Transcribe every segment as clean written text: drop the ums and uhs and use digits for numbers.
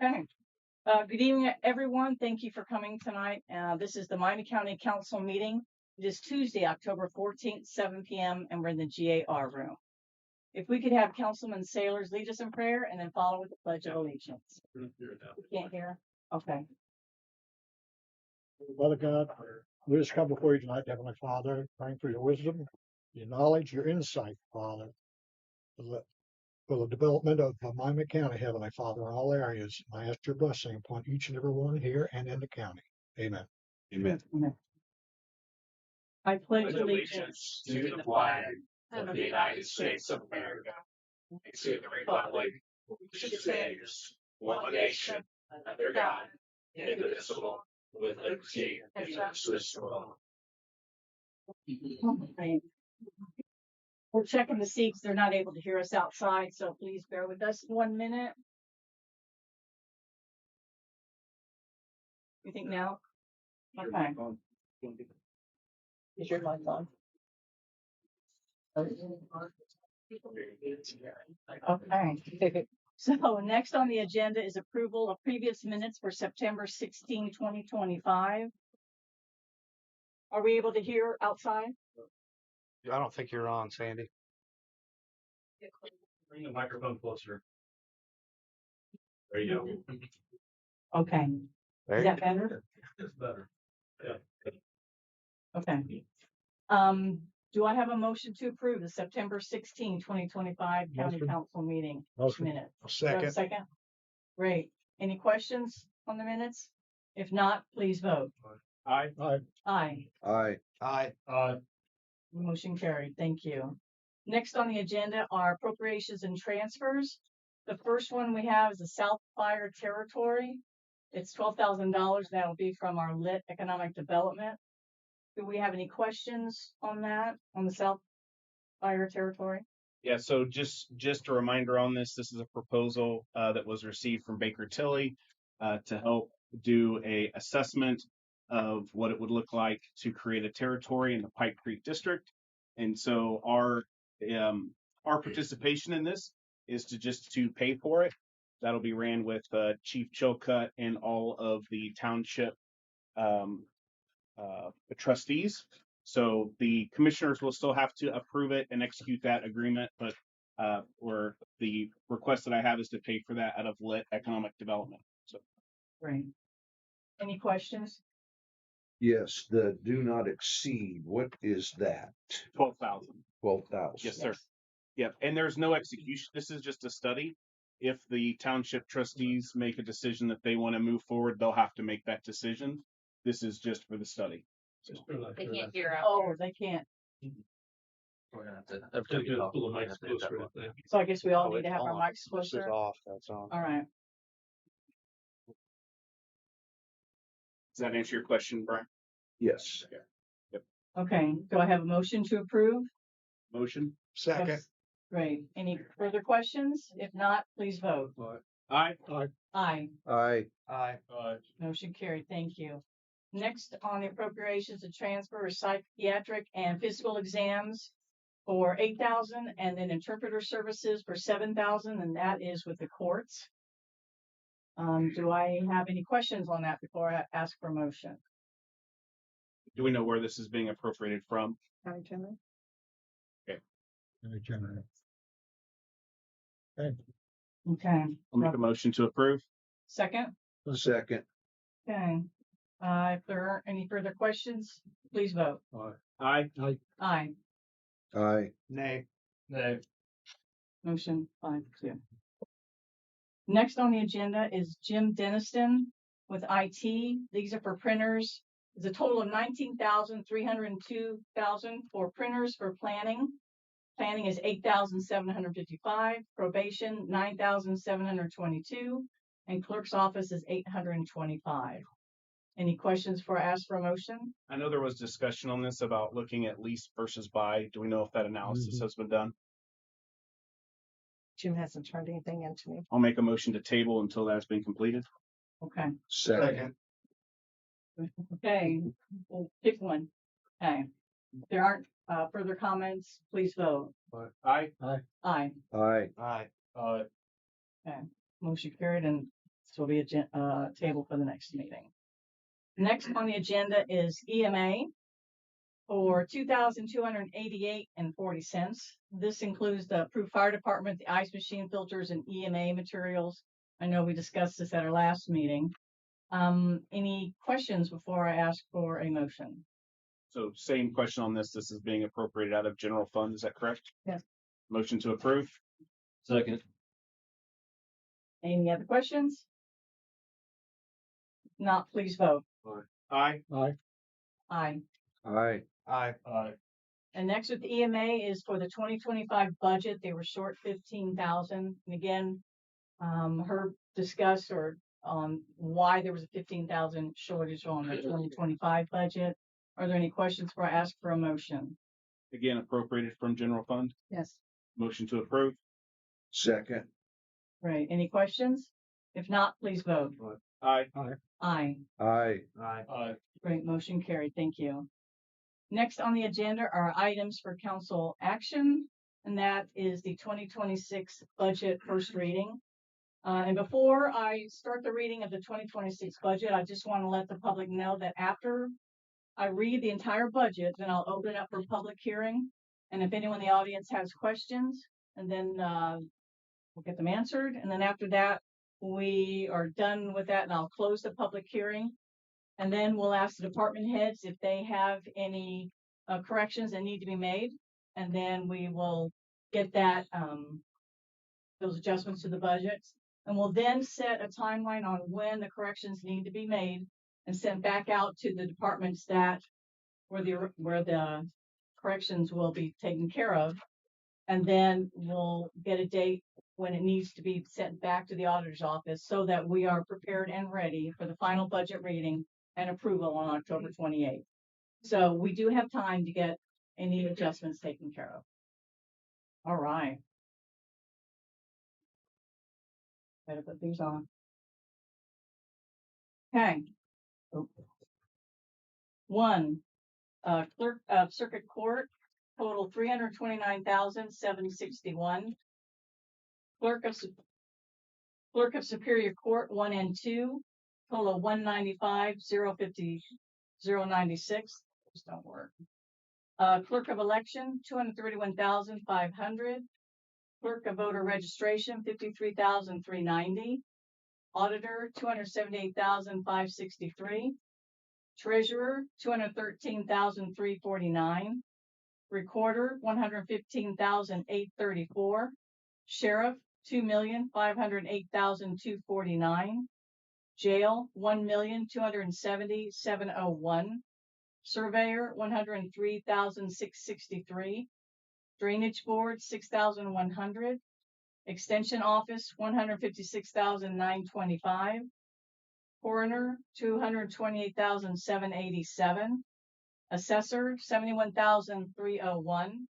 Okay. Good evening, everyone. Thank you for coming tonight. This is the Miami County Council meeting. It is Tuesday, October 14th, 7 p.m., and we're in the GAR room. If we could have Councilman Sailors lead us in prayer and then follow with the Pledge of Allegiance. We can't hear? Okay. Father God, we just come before you tonight, Heavenly Father, praying for your wisdom, your knowledge, your insight, Father, for the development of Miami County, Heavenly Father, in all areas. I ask your blessing upon each and every one here and in the county. Amen. Amen. I pledge Allegiance to the flag of the United States of America and to the republic which stands one nation under God, indivisible, with liberty and justice for all. We're checking to see if they're not able to hear us outside, so please bear with us 1 minute. You think now? Okay. Is your mic on? Okay. So next on the agenda is approval of previous minutes for September 16, 2025. Are we able to hear outside? I don't think you're on, Sandy. Bring the microphone closer. There you go. Okay. Is that better? It's better. Yeah. Okay. Do I have a motion to approve the September 16, 2025 County Motion. Council meeting Motion. minutes? Do I have a Second. second? Great. Any questions on the minutes? If not, please vote. Aye. Aye. Aye. Aye. Aye. Motion carried. Thank you. Next on the agenda are appropriations and transfers. The first one we have is the South Fire Territory. It's $12,000. That will be from our lit economic development. Do we have any questions on that, on the South Fire Territory? Yeah, so just a reminder on this. This is a proposal that was received from Baker Tilly to help do a assessment of what it would look like to create a territory in the Pike Creek District. And so our participation in this is to pay for it. That'll be ran with Chief Chilcutt and all of the township trustees. So the commissioners will still have to approve it and execute that agreement, but or the request that I have is to pay for that out of lit economic development. So Great. Any questions? Yes, the do not exceed. What is that? 12,000. 12,000. Yes, sir. Yep. And there's no execution. This is just a study. If the township trustees make a decision that they want to move forward, they'll have to make that decision. This is just for the study. They can't hear out. Oh, they can't. We're gonna have to. Pull the mics closer, I think. So I guess we all need to have our mics This is closer. off. That's on. All right. Does that answer your question, Brian? Yes. Okay. Do I have a motion to approve? Motion? Second. Yes. Great. Any further questions? If not, please vote. Aye. Aye. Aye. Aye. Aye. Motion carried. Thank you. Next on the appropriations and transfer is psychiatric and physical exams for $8,000 and then interpreter services for $7,000, and that is with the courts. Do I have any questions on that before I ask for a motion? Do we know where this is being appropriated from? County General? Okay. Okay. I'll make a motion to approve. Second? Second. Okay. If there aren't any further questions, please vote. Aye. Aye. Aye. Aye. Nay. Motion 5-2. Next on the agenda is Jim Deniston with IT. These are for printers. It's a total of $19,302,000 for printers for planning. Planning is $8,755. Probation $9,722, and clerk's office is $825. Any questions before I ask for a motion? I know there was discussion on this about looking at lease versus buy. Do we know if that analysis has been done? Jim hasn't turned anything into me. I'll make a motion to table until that's been completed. Okay. Second. Okay. We'll pick one. Okay. If there aren't further comments, please vote. Aye. Aye. Aye. Aye. Okay. Motion carried, and this will be a table for the next meeting. Next on the agenda is EMA for $2,288.40. This includes the approved fire department, the ice machine filters, and EMA materials. I know we discussed this at our last meeting. Any questions before I ask for a motion? So same question on this. This is being appropriated out of general fund. Is that correct? Yes. Motion to approve. Second. Any other questions? If not, please vote. Aye. Aye. Aye. Aye. Aye. And next with the EMA is for the 2025 budget. They were short 15,000. And again, Herb discussed why there was a 15,000 shortage on the 2025 budget. Are there any questions before I ask for a motion? Again, appropriated from general fund. Yes. Motion to approve. Second. Right. Any questions? If not, please vote. Aye. Aye. Aye. Aye. Great. Motion carried. Thank you. Next on the agenda are items for council action, and that is the 2026 budget first reading. And before I start the reading of the 2026 budget, I just want to let the public know that after I read the entire budget, then I'll open it up for public hearing. And if anyone in the audience has questions, and then we'll get them answered. And then after that, we are done with that, and I'll close the public hearing. And then we'll ask the department heads if they have any corrections that need to be made. And then we will get that those adjustments to the budgets. And we'll then set a timeline on when the corrections need to be made and sent back out to the departments that where the corrections will be taken care of. And then we'll get a date when it needs to be sent back to the auditor's office so that we are prepared and ready for the final budget reading and approval on October 28th. So we do have time to get any adjustments taken care of. All right. Better put these on. Okay. One, clerk of circuit court, total $329,761. Clerk of Superior Court 1 and 2, total $195,050,096. Those don't work. Clerk of Election $231,500. Clerk of Voter Registration $53,390. Auditor $278,563. Treasurer $213,349. Recorder $115,834. Sheriff $2,508,249. Jail $1,270,701. Surveyor $103,663. Drainage Board $6,100. Extension Office $156,925. Coroner $228,787. Assessor $71,301.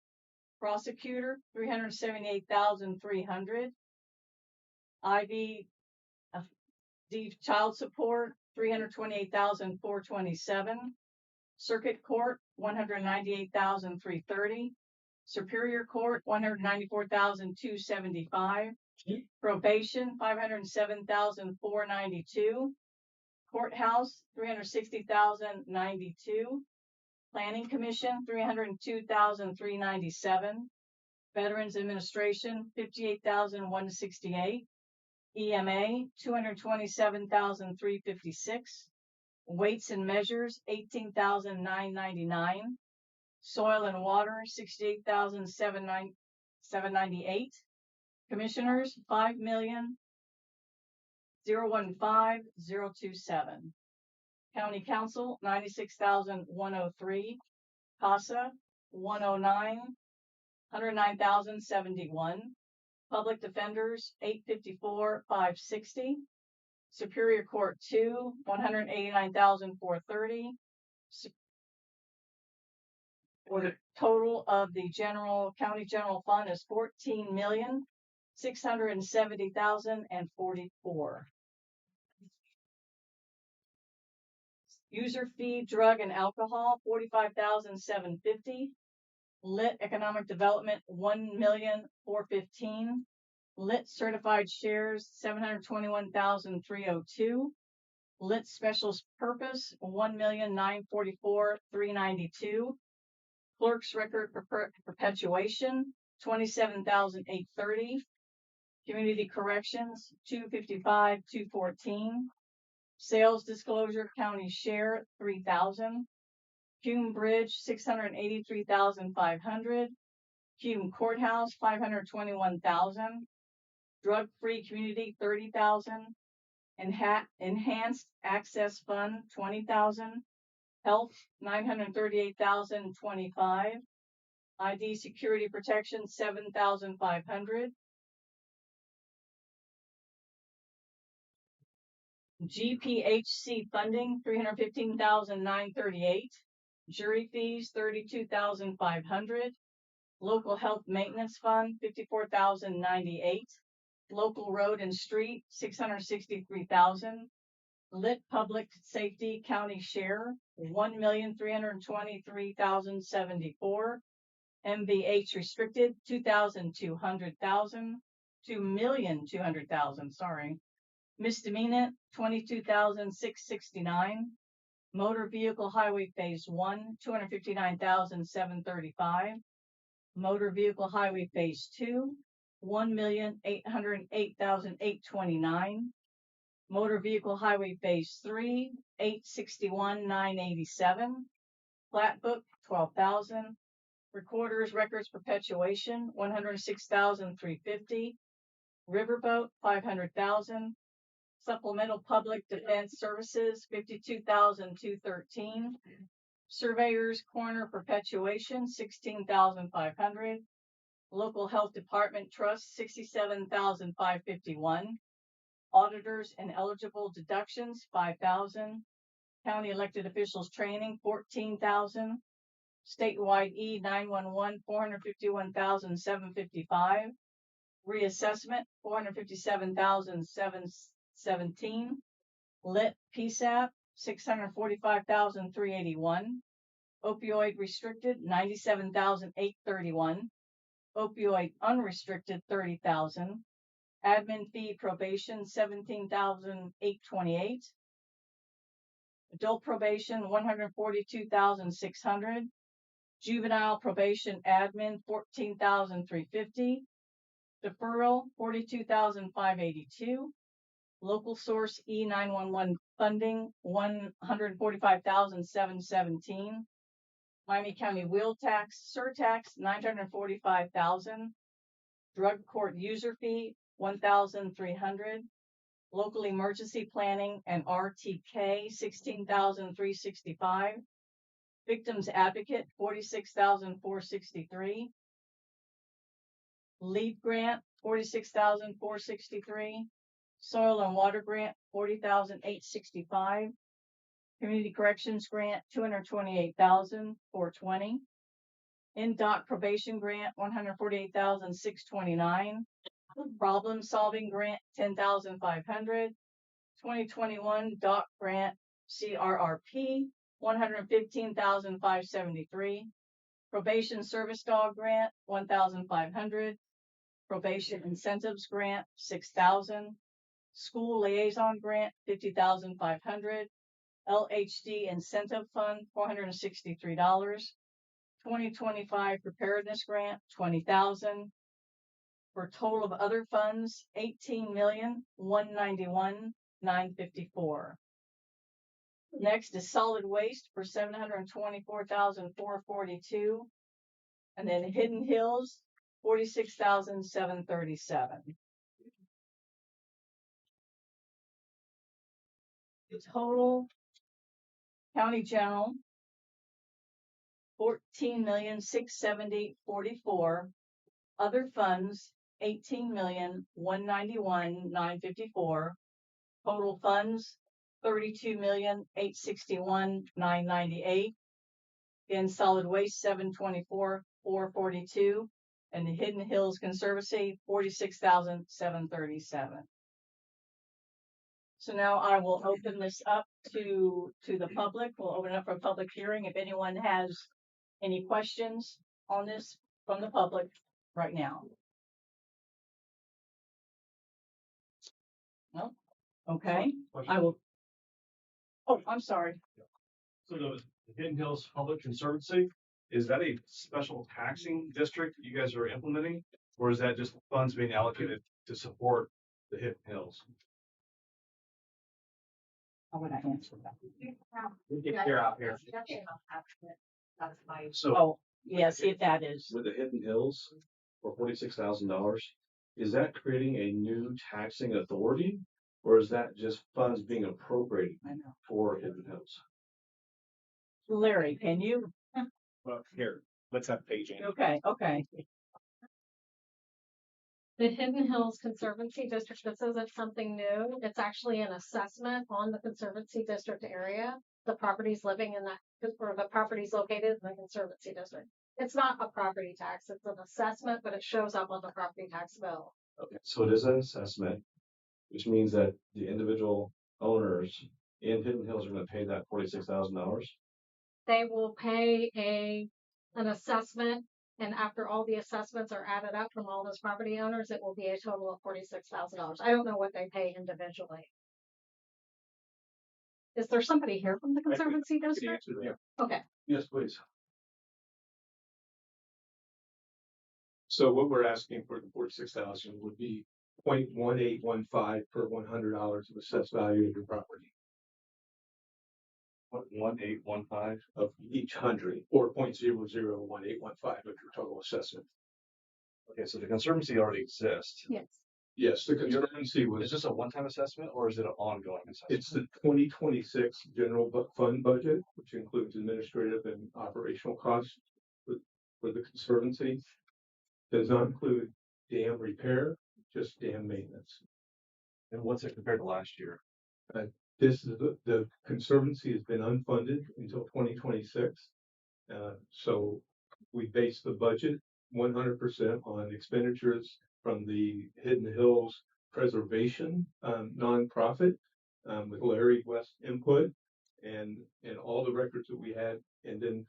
Prosecutor $378,300. IVD Child Support $328,427. Circuit Court $198,330. Superior Court $194,275. Probation $507,492. Courthouse $360,092. Planning Commission $302,397. Veterans Administration $58,168. EMA $227,356. Weights and Measures $18,999. Soil and Water $68,798. Commissioners $5,015,027. County Council $96,103. CASA $109,071. Public Defenders $854,560. Superior Court 2 $189,430. For the total of the county general fund is $14,670,044. User fee, drug and alcohol $45,750. Lit economic development $1,415,000. Lit certified shares, 721,302. Lit specials purpose, 1,944,392. Clerk's record perpetuation, 27,830. Community corrections, 255,214. Sales disclosure county share, 3,000. Hume Bridge, 683,500. Hume Courthouse, 521,000. Drug-free community, 30,000. Enhanced Access Fund, 20,000. Health, 938,025. ID Security Protection, 7,500. GPHC funding, 315,938. Jury fees, 32,500. Local Health Maintenance Fund, 54,098. Local Road and Street, 663,000. Lit Public Safety County Share, 1,323,074. MVH Restricted, 2,200,000, sorry. Misdemeanor, 22,669. Motor Vehicle Highway Phase 1, 259,735. Motor Vehicle Highway Phase 2, 1,808,829. Motor Vehicle Highway Phase 3, 861,987. Plat Book, 12,000. Recorders Records Perpetuation, 106,350. Riverboat, 500,000. Supplemental Public Defense Services, 52,213. Surveyors Corner Perpetuation, 16,500. Local Health Department Trust, 67,551. Auditors and eligible deductions, 5,000. County Elected Officials Training, 14,000. Statewide E911, 451,755. Reassessment, 457,717. Lit PSAP, 645,381. Opioid restricted, 97,831. Opioid unrestricted, 30,000. Admin fee probation, 17,828. Adult probation, 142,600. Juvenile probation admin, 14,350. Deferral, 42,582. Local source E911 funding, 145,717. Miami County wheel tax, surtax, 945,000. Drug court user fee, 1,300. Local emergency planning and RTK, 16,365. Victims advocate, 46,463. Lead grant, 46,463. Soil and water grant, 40,865. Community corrections grant, 228,420. In-doc probation grant, 148,629. Problem solving grant, 10,500. 2021 doc grant, CRRP, 115,573. Probation service dog grant, 1,500. Probation incentives grant, 6,000. School liaison grant, 50,500. LHD incentive fund, $463. 2025 preparedness grant, 20,000. For a total of other funds, 18,191,954. Next is solid waste for 724,442. And then Hidden Hills, 46,737. The total county general, 14,670,044. Other funds, 18,191,954. Total funds, 32,861,998. Again, solid waste, 724,442. And the Hidden Hills Conservancy, 46,737. So now I will open this up to the public. We'll open it up for a public hearing. If anyone has any questions on this from the public right now. Okay, I will. Oh, I'm sorry. So the Hidden Hills Public Conservancy, is that a special taxing district you guys are implementing? Or is that just funds being allocated to support the Hidden Hills? How would I answer that? You're out here. That's my. So Oh, yes, if that is. with the Hidden Hills for $46,000, is that creating a new taxing authority? Or is that just funds being appropriated I know. for Hidden Hills? Larry, can you? Well, here, let's have Paige answer. Okay. The Hidden Hills Conservancy District, this isn't something new. It's actually an assessment on the Conservancy District area. The properties living in that, or the properties located in the Conservancy District. It's not a property tax, it's an assessment, but it shows up on the property tax bill. Okay, so it is an assessment, which means that the individual owners in Hidden Hills are gonna pay that $46,000? They will pay an assessment, and after all the assessments are added up from all those property owners, it will be a total of $46,000. I don't know what they pay individually. Is there somebody here from the Conservancy Can you District? answer that? Okay. Yes, please. So what we're asking for the 46,000 would be 0.1815 per $100 of assessed value of your property 1815? of each hundred, or 0.001815 of your total assessment. Okay, so the conservancy already exists. Yes. Yes, the conservancy Is was, this a one-time assessment or is it an ongoing assessment? it's the 2026 general fund budget, which includes administrative and operational costs for the conservancy. Does not include dam repair, just dam maintenance. And what's it compared to last year? This is the conservancy has been unfunded until 2026. So we base the budget 100% on expenditures from the Hidden Hills Preservation nonprofit with Larry West input and all the records that we had, and then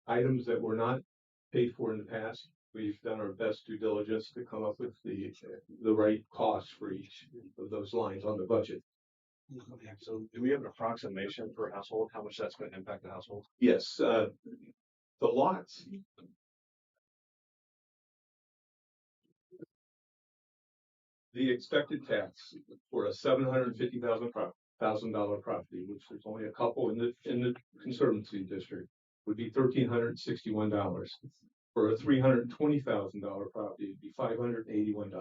items that were not paid for in the past. We've done our best due diligence to come up with the right costs for each of those lines on the budget. So do we have an approximation per household, how much that's going to impact the household? Yes, the lots. The expected tax for a $750,000 property, which there's only a couple in the conservancy district, would be $1,361. For a $320,000 property, it'd be $581.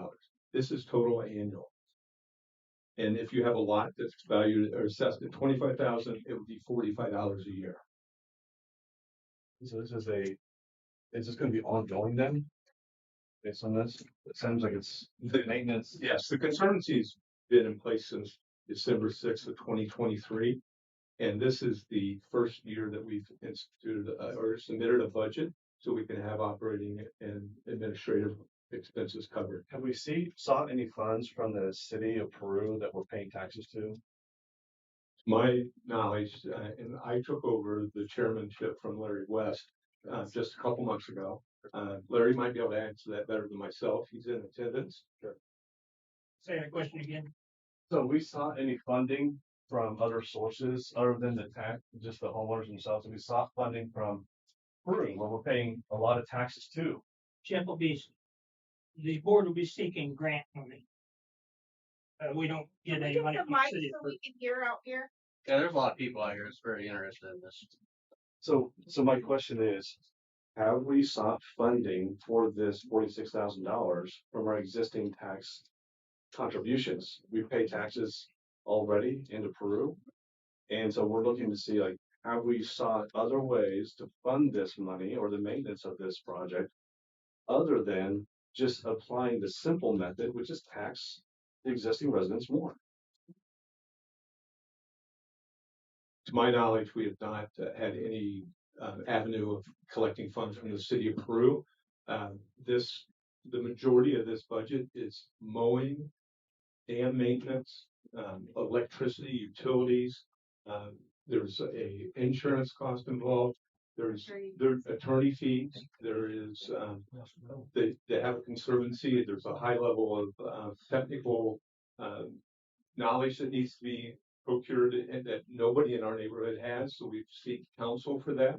This is total annual. And if you have a lot that's valued or assessed at $25,000, it would be $45 a year. So is this going to be ongoing then? Based on this, it sounds like it's the maintenance. Yes, the conservancy's been in place since December 6th of 2023. And this is the first year that we've instituted or submitted a budget so we can have operating and administrative expenses covered. Have we sought any funds from the city of Peru that we're paying taxes to? My knowledge, and I took over the chairmanship from Larry West just a couple months ago. Larry might be able to answer that better than myself. He's in attendance. Sure. Say that question again. So we sought any funding from other sources other than the tax, just the homeowners themselves. We sought funding from Peru, where we're paying a lot of taxes too. Jeff will be, the board will be seeking grant money. We don't get any money from the city. So we can hear out here. Yeah, there's a lot of people out here that's very interested in this. So my question is, have we sought funding for this $46,000 from our existing tax contributions? We pay taxes already into Peru. And so we're looking to see, like, have we sought other ways to fund this money or the maintenance of this project other than just applying the simple method, which is tax the existing residents more? To my knowledge, we have not had any avenue of collecting funds from the city of Peru. The majority of this budget is mowing, dam maintenance, electricity, utilities. There's a insurance cost involved. There's attorney fees. There is they have a conservancy. There's a high level of technical knowledge that needs to be procured and that nobody in our neighborhood has, so we seek counsel for that.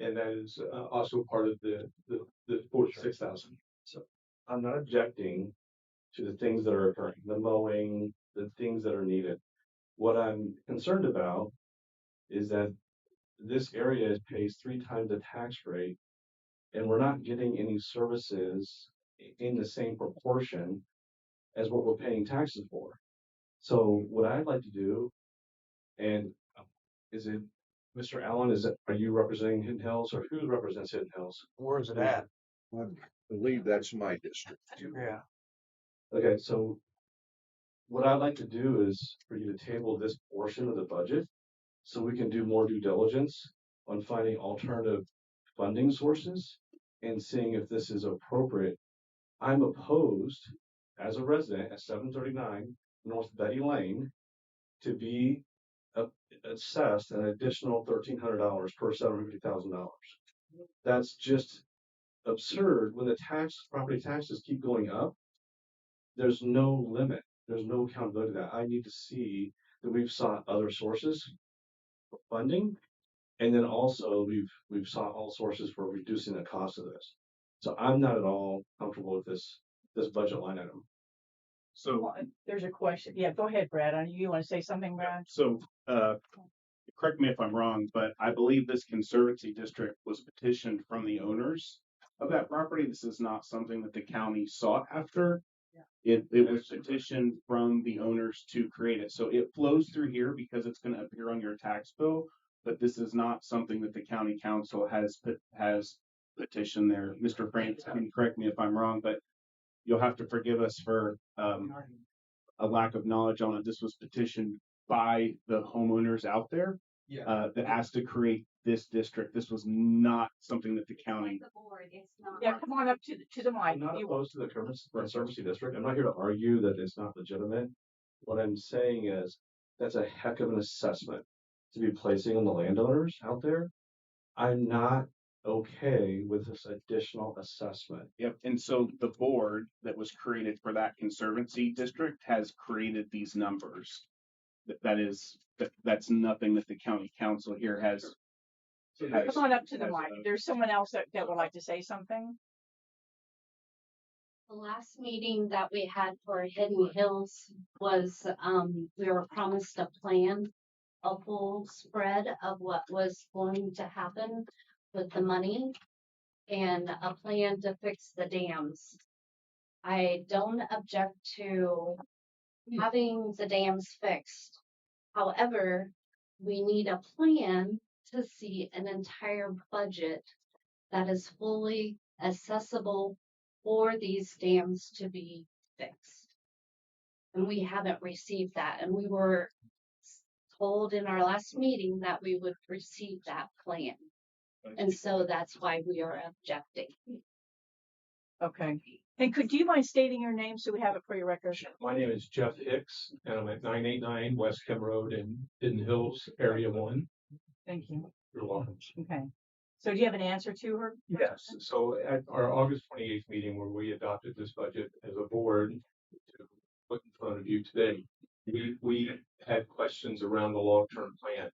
And that is also part of the 46,000. So I'm not objecting to the things that are occurring, the mowing, the things that are needed. What I'm concerned about is that this area pays 3 times the tax rate, and we're not getting any services in the same proportion as what we're paying taxes for. So what I'd like to do, and is it Mr. Allen? Are you representing Hidden Hills, or who represents Hidden Hills? Where's it at? I believe that's my district. Yeah. Okay, so what I'd like to do is for you to table this portion of the budget so we can do more due diligence on finding alternative funding sources and seeing if this is appropriate. I'm opposed as a resident at 739 North Betty Lane to be assessed an additional $1,300 per $750,000. That's just absurd when the property taxes keep going up. There's no limit. There's no accountability to that. I need to see that we've sought other sources for funding, and then also we've sought all sources for reducing the cost of this. So I'm not at all comfortable with this budget line item. So, Well, there's a question. Yeah, go ahead, Brad. You want to say something, Brad? so, correct me if I'm wrong, but I believe this conservancy district was petitioned from the owners of that property. This is not something that the county sought after. It was petitioned from the owners to create it. So it flows through here because it's going to appear on your tax bill, but this is not something that the county council has petitioned there. Mr. Frank, correct me if I'm wrong, but you'll have to forgive us for a lack of knowledge on it. This was petitioned by the homeowners out there that asked to create this district. This was not something that the county. Yeah, come on up to the mic. I'm not opposed to the conservancy district. I'm not here to argue that it's not legitimate. What I'm saying is that's a heck of an assessment to be placing on the landowners out there. I'm not okay with this additional assessment. Yep. And so the board that was created for that conservancy district has created these numbers. That's nothing that the county council here has. Come on up to the mic. There's someone else that would like to say something. The last meeting that we had for Hidden Hills was, we were promised a plan, a full spread of what was going to happen with the money and a plan to fix the dams. I don't object to having the dams fixed. However, we need a plan to see an entire budget that is fully accessible for these dams to be fixed. And we haven't received that. And we were told in our last meeting that we would receive that plan. And so that's why we are objecting. Okay. And do you mind stating your name so we have it for your record? My name is Jeff Hicks, and I'm at 989 West Kim Road in Hidden Hills, Area 1. Thank you. You're welcome. Okay. So do you have an answer to her? Yes. So at our August 28th meeting where we adopted this budget as a board to put in front of you today, we had questions around the long-term plan.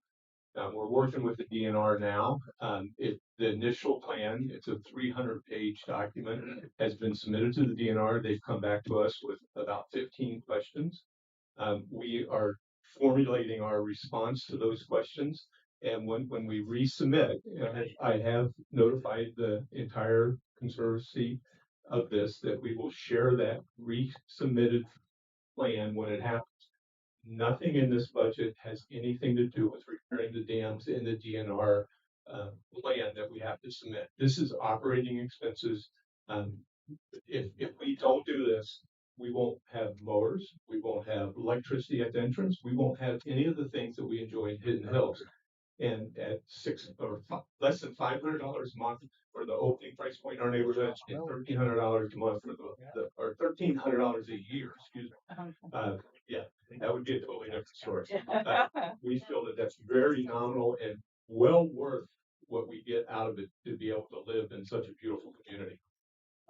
We're working with the DNR now. The initial plan, it's a 300-page document, has been submitted to the DNR. They've come back to us with about 15 questions. We are formulating our response to those questions. And when we resubmit, I have notified the entire conservancy of this, that we will share that resubmitted plan when it happens. Nothing in this budget has anything to do with repairing the dams in the DNR plan that we have to submit. This is operating expenses. If we don't do this, we won't have mowers, we won't have electricity at the entrance, we won't have any of the things that we enjoy in Hidden Hills. And at less than $500 a month for the opening price point in our neighborhood, and $1,300 a month for or $1,300 a year, excuse me. Yeah, that would be a totally different story. We feel that that's very nominal and well worth what we get out of it to be able to live in such a beautiful community.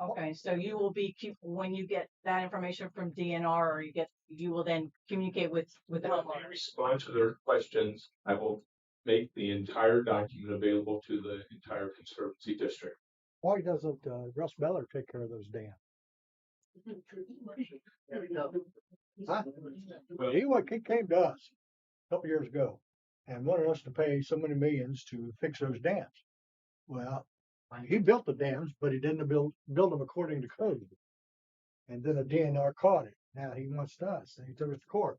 Okay, so you will be, when you get that information from DNR, or you will then communicate with the When homeowner. I respond to their questions, I will make the entire document available to the entire Conservancy District. Why doesn't Russ Beller take care of those dams? Huh? Well, He came to us a couple years ago and wanted us to pay so many millions to fix those dams. Well, he built the dams, but he didn't build them according to code. And then the DNR caught it. Now he wants us, and he took us to court.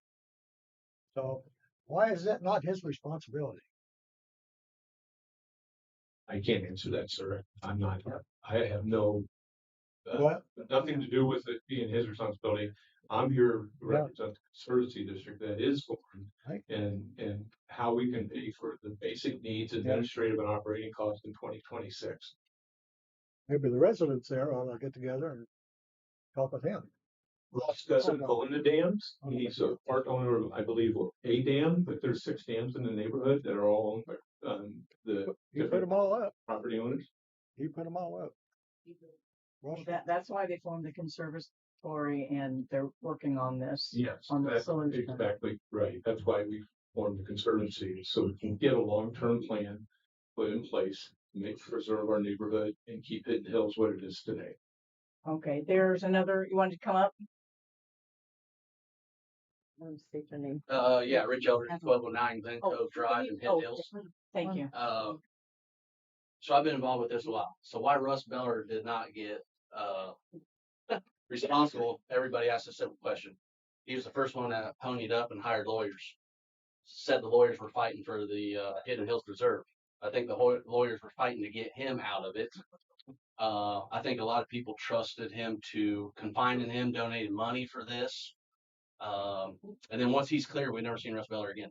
So why is that not his responsibility? I can't answer that, sir. I'm not, I have no, What? nothing to do with it being his responsibility. I'm here to represent the Conservancy District that is formed Right. and how we can pay for the basic needs, administrative and operating costs in 2026. Maybe the residents there ought to get together and talk with him. Ross doesn't own the dams. He's a part owner of, I believe, a dam, but there's 6 dams in the neighborhood that are all owned by the He put different them all up. property owners. He put them all up. Russ, That's why they formed the conservatory, and they're working on this. Yes, On the that's solution. exactly right. That's why we formed the Conservancy, so we can get a long-term plan put in place, preserve our neighborhood and keep Hidden Hills what it is today. Okay, there's another, you wanted to come up? Let me see your name. Yeah, Rich Eldridge, 1209 Glen Oh, Cove Drive in oh, Hidden Hills. Thank you. So I've been involved with this a while. So why Russ Beller did not get responsible, everybody asked a simple question. He was the first one that ponied up and hired lawyers. Said the lawyers were fighting for the Hidden Hills Preserve. I think the lawyers were fighting to get him out of it. I think a lot of people trusted him to confine in him, donated money for this. And then once he's clear, we've never seen Russ Beller again.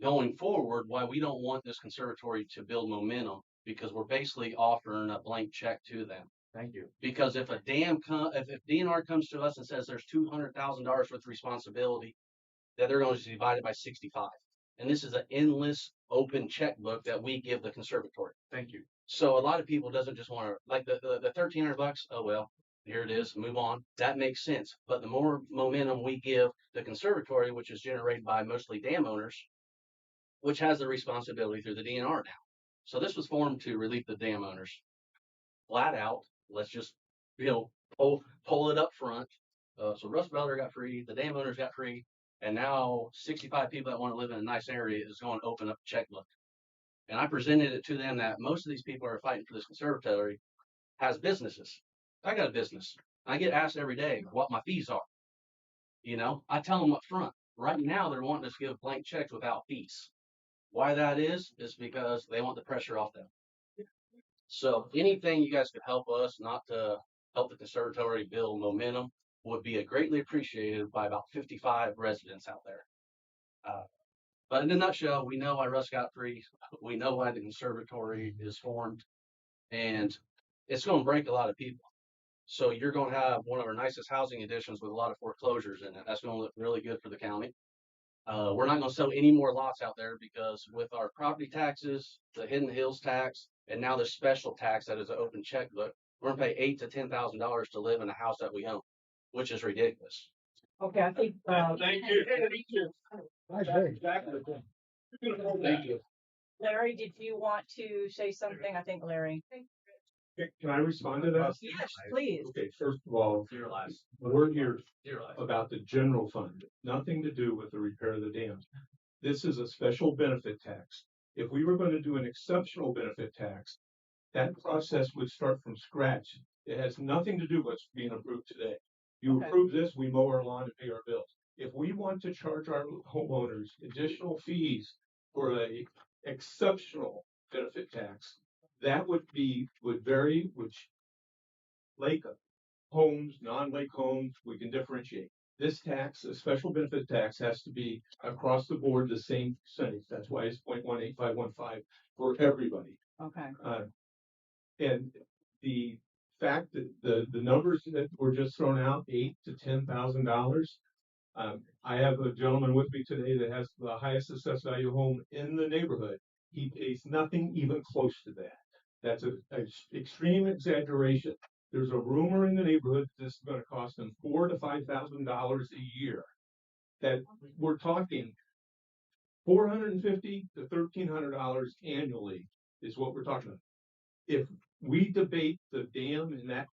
Going forward, why we don't want this conservatory to build momentum, because we're basically offering a blank check to them. Thank you. Because if a dam if DNR comes to us and says there's $200,000 worth of responsibility, that they're going to divide it by 65. And this is an endless open checkbook that we give the conservatory. Thank you. So a lot of people doesn't just want to, like the $1,300. Oh well, here it is. Move on. That makes sense. But the more momentum we give the conservatory, which is generated by mostly dam owners, which has the responsibility through the DNR now. So this was formed to relieve the dam owners. Flat out, let's just pull it up front. So Russ Beller got free, the dam owners got free, and now 65 people that want to live in a nice area is going to open up a checkbook. And I presented it to them that most of these people who are fighting for this conservatory has businesses. I got a business. I get asked every day what my fees are. You know, I tell them up front. Right now, they're wanting us to give blank checks without fees. Why that is because they want the pressure off them. So anything you guys could help us, not to help the conservatory build momentum, would be greatly appreciated by about 55 residents out there. But in a nutshell, we know why Russ got free. We know why the conservatory is formed, and it's going to break a lot of people. So you're going to have one of our nicest housing additions with a lot of foreclosures in it. That's going to look really good for the county. We're not going to sell any more lots out there because with our property taxes, the Hidden Hills tax, and now the special tax that is an open checkbook, we're going to pay $8,000 to $10,000 to live in a house that we own, which is ridiculous. Okay, I think, Thank you. Nice day. Exactly. Thank you. Larry, did you want to say something? I think Larry. Can I respond to that? Yes, please. Okay, first of all, we're here about the general fund, nothing to do with the repair of the dams. This is a special benefit tax. If we were going to do an exceptional benefit tax, that process would start from scratch. It has nothing to do with what's being approved today. You Okay. approve this, we mow our lawn and pay our bills. If we want to charge our homeowners additional fees for a exceptional benefit tax, that would vary, which lake homes, non-lake homes, we can differentiate. This tax, a special benefit tax, has to be across the board the same percentage. That's why it's 0.18515 for everybody. Okay. And the fact that the numbers that were just thrown out, $8,000 to $10,000. I have a gentleman with me today that has the highest assessed value home in the neighborhood. He pays nothing even close to that. That's a extreme exaggeration. There's a rumor in the neighborhood that this is gonna cost them $4,000 to $5,000 a year. That we're talking $450 to $1,300 annually is what we're talking about. If we debate the dam and that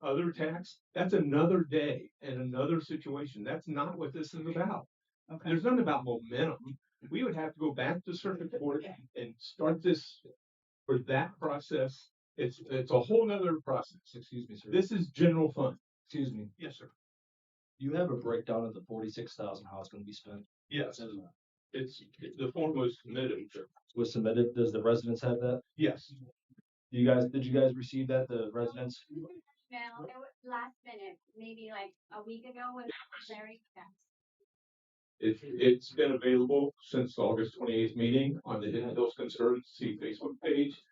other tax, that's another day and another situation. That's not what this is about. Okay. There's nothing about momentum. We would have to go back to circuit court and start this for that process. It's a whole nother process. Excuse me, sir. This is general fund. Excuse me. Yes, sir. You have a breakdown of the 46,000, how it's gonna be spent? Yes. The form was submitted. Was submitted, does the residents have that? Yes. Did you guys receive that, the residents? No, it was last minute, maybe like a week ago when Larry texted. It's been available since the August 28th meeting on the Hidden Hills Conservancy Facebook page.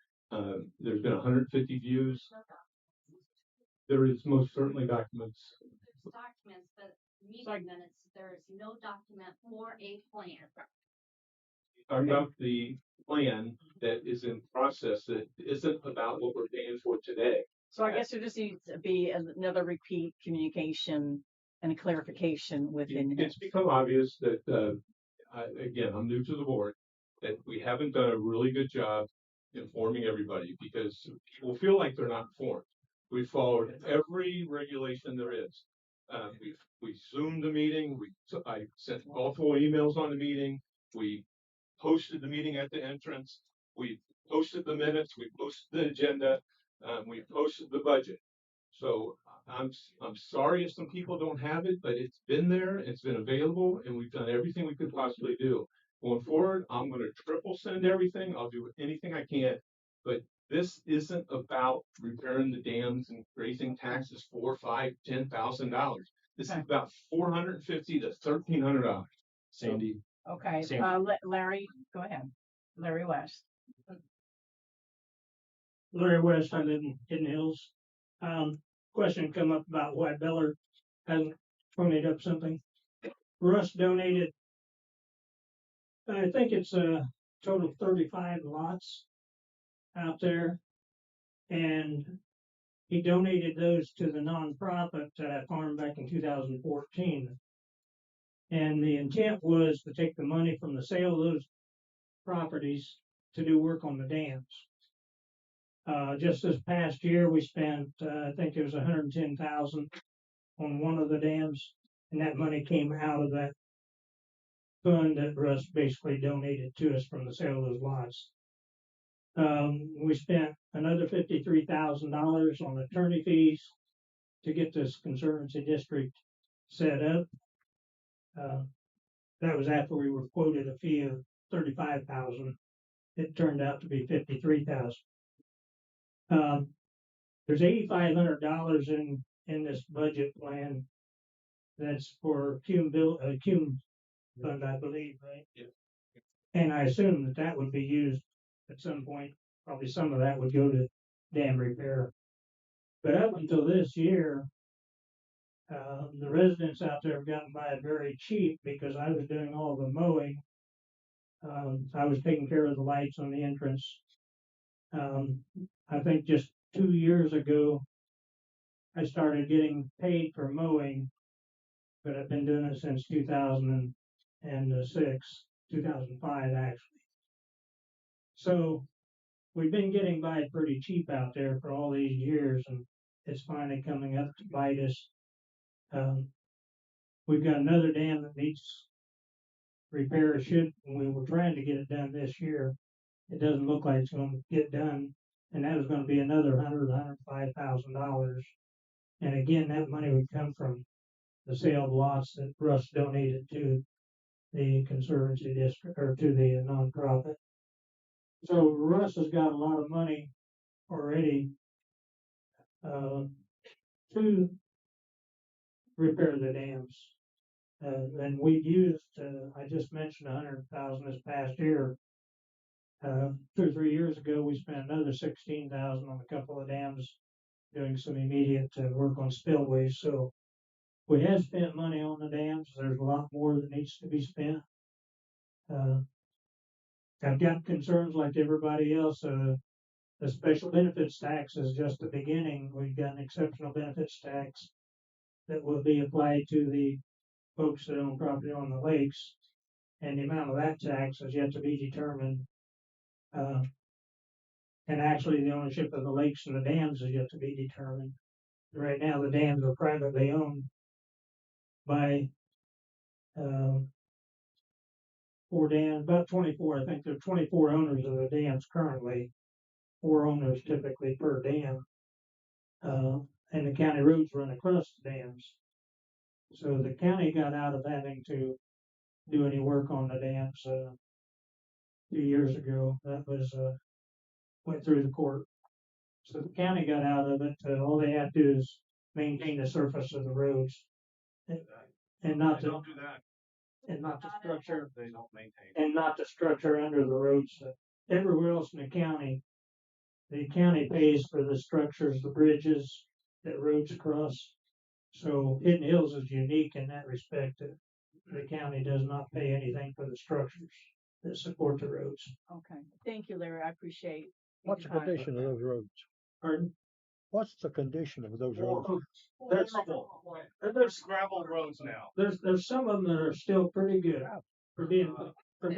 There's been 150 views. There is most certainly documents. There's documents, but meeting minutes, there is no document for a plan. Talking about the plan that is in process that isn't about what we're paying for today. So I guess there just needs to be another repeat communication and a clarification within. It's become obvious that, again, I'm new to the board, that we haven't done a really good job informing everybody because people feel like they're not informed. We followed every regulation there is. We Zoomed the meeting. I sent multiple emails on the meeting. We posted the meeting at the entrance. We posted the minutes. We posted the agenda. We posted the budget. So I'm sorry if some people don't have it, but it's been there. It's been available, and we've done everything we could possibly do. Going forward, I'm going to triple send everything. I'll do anything I can, but this isn't about repairing the dams and raising taxes $4,000, $5,000, $10,000. This is about $450 to $1,300. Sandy. Okay, Larry, go ahead. Larry West. Larry West, I live in Hidden Hills. Question come up about why Beller hasn't ponied up something. Russ donated, I think it's a total of 35 lots out there. And he donated those to the nonprofit that I farmed back in 2014. And the intent was to take the money from the sale of those properties to do work on the dams. Just this past year, we spent, I think it was 110,000 on one of the dams, and that money came out of that fund that Russ basically donated to us from the sale of those lots. We spent another $53,000 on attorney fees to get this conservancy district set up. That was after we were quoted a fee of $35,000. It turned out to be $53,000. There's $8,500 in this budget plan. That's for Cume fund, I believe, right? Yeah. And I assume that would be used at some point. Probably some of that would go to dam repair. But up until this year, the residents out there have gotten by it very cheap because I was doing all the mowing. I was taking care of the lights on the entrance. I think just 2 years ago, I started getting paid for mowing, but I've been doing it since 2006, 2005 actually. So we've been getting by pretty cheap out there for all these years, and it's finally coming up to bite us. We've got another dam that needs repair. We were trying to get it done this year. It doesn't look like it's going to get done. And that was going to be another $105,000. And again, that money would come from the sale of lots that Russ donated to the conservancy district or to the nonprofit. So Russ has got a lot of money already to repair the dams. And we've used, I just mentioned 100,000 this past year. 2 or 3 years ago, we spent another 16,000 on a couple of dams doing some immediate work on spillways. So we have spent money on the dams. There's a lot more that needs to be spent. I've got concerns like everybody else. The special benefits tax is just the beginning. We've got an exceptional benefits tax that will be applied to the folks that own property on the lakes. And the amount of that tax is yet to be determined. And actually the ownership of the lakes and the dams is yet to be determined. Right now, the dams are privately owned by, 4 dams, about 24, I think there are 24 owners of the dams currently, 4 owners typically per dam. And the county roads run across the dams. So the county got out of having to do any work on the dams, 2 years ago. That was, went through the court. So the county got out of it. All they have to do is maintain the surface of the roads. And not They to, don't do that. and not to structure, They don't maintain. and not to structure under the roads. Everywhere else in the county pays for the structures, the bridges that roads cross. So Hidden Hills is unique in that respect, that the county does not pay anything for the structures that support the roads. Okay, thank you, Larry, I appreciate. What's the your time. condition of those roads? Pardon? What's the condition of those roads? There's, There's gravel roads now. there's some of them that are still pretty good for being, The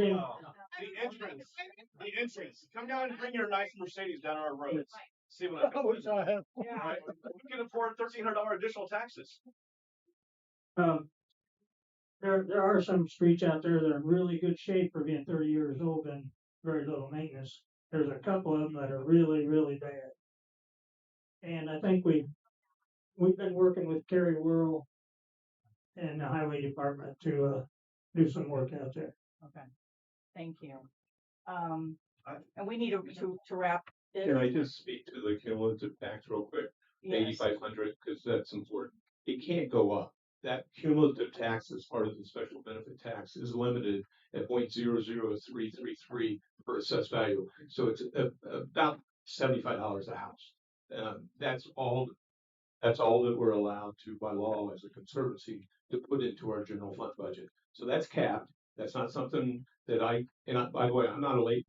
entrance. Come down and bring your nice Mercedes down our roads. See what I I wish I had. Right? We can afford $1,300 additional taxes. There are some streets out there that are in really good shape for being 30 years old and very little maintenance. There's a couple of them that are really, really bad. And I think we've been working with Kerry Worrell and the highway department to do some work out there. Okay, thank you. And we need to wrap this. Can I just speak to the cumulative tax real quick? Yes. 8,500, because that's important. It can't go up. That cumulative tax as part of the special benefit tax is limited at 0.00333 per assessed value. So it's about $75 a house. That's all that we're allowed to by law as a conservancy to put into our general fund budget. So that's capped. That's not something that by the way, I'm not a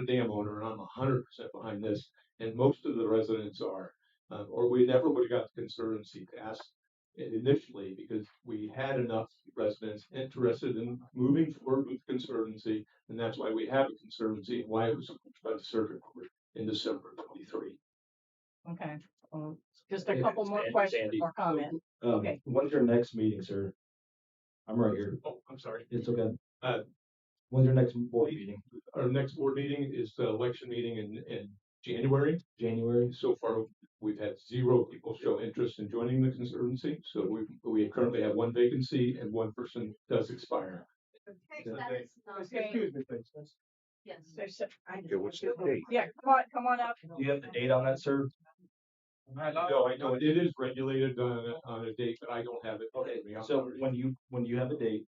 dam owner, and I'm 100% behind this. And most of the residents are, or we never would have got the conservancy passed initially because we had enough residents interested in moving forward with the conservancy, and that's why we have a conservancy and why it was approved by the circuit court in December 23. Okay, just a couple more questions or comments. Okay. When's your next meeting, sir? I'm right here. Oh, I'm sorry. It's okay. When's your next board meeting? Our next board meeting is the election meeting in January. January. So far, we've had 0 people show interest in joining the conservancy. So we currently have 1 vacancy and 1 person does expire. Okay. Excuse me, please. Yes. Okay, what's the date? Yeah, come on up. Do you have the date on that, sir? No, I know it is regulated on a date, but I don't have it. Okay, with me. I'm so sorry. when you have a date,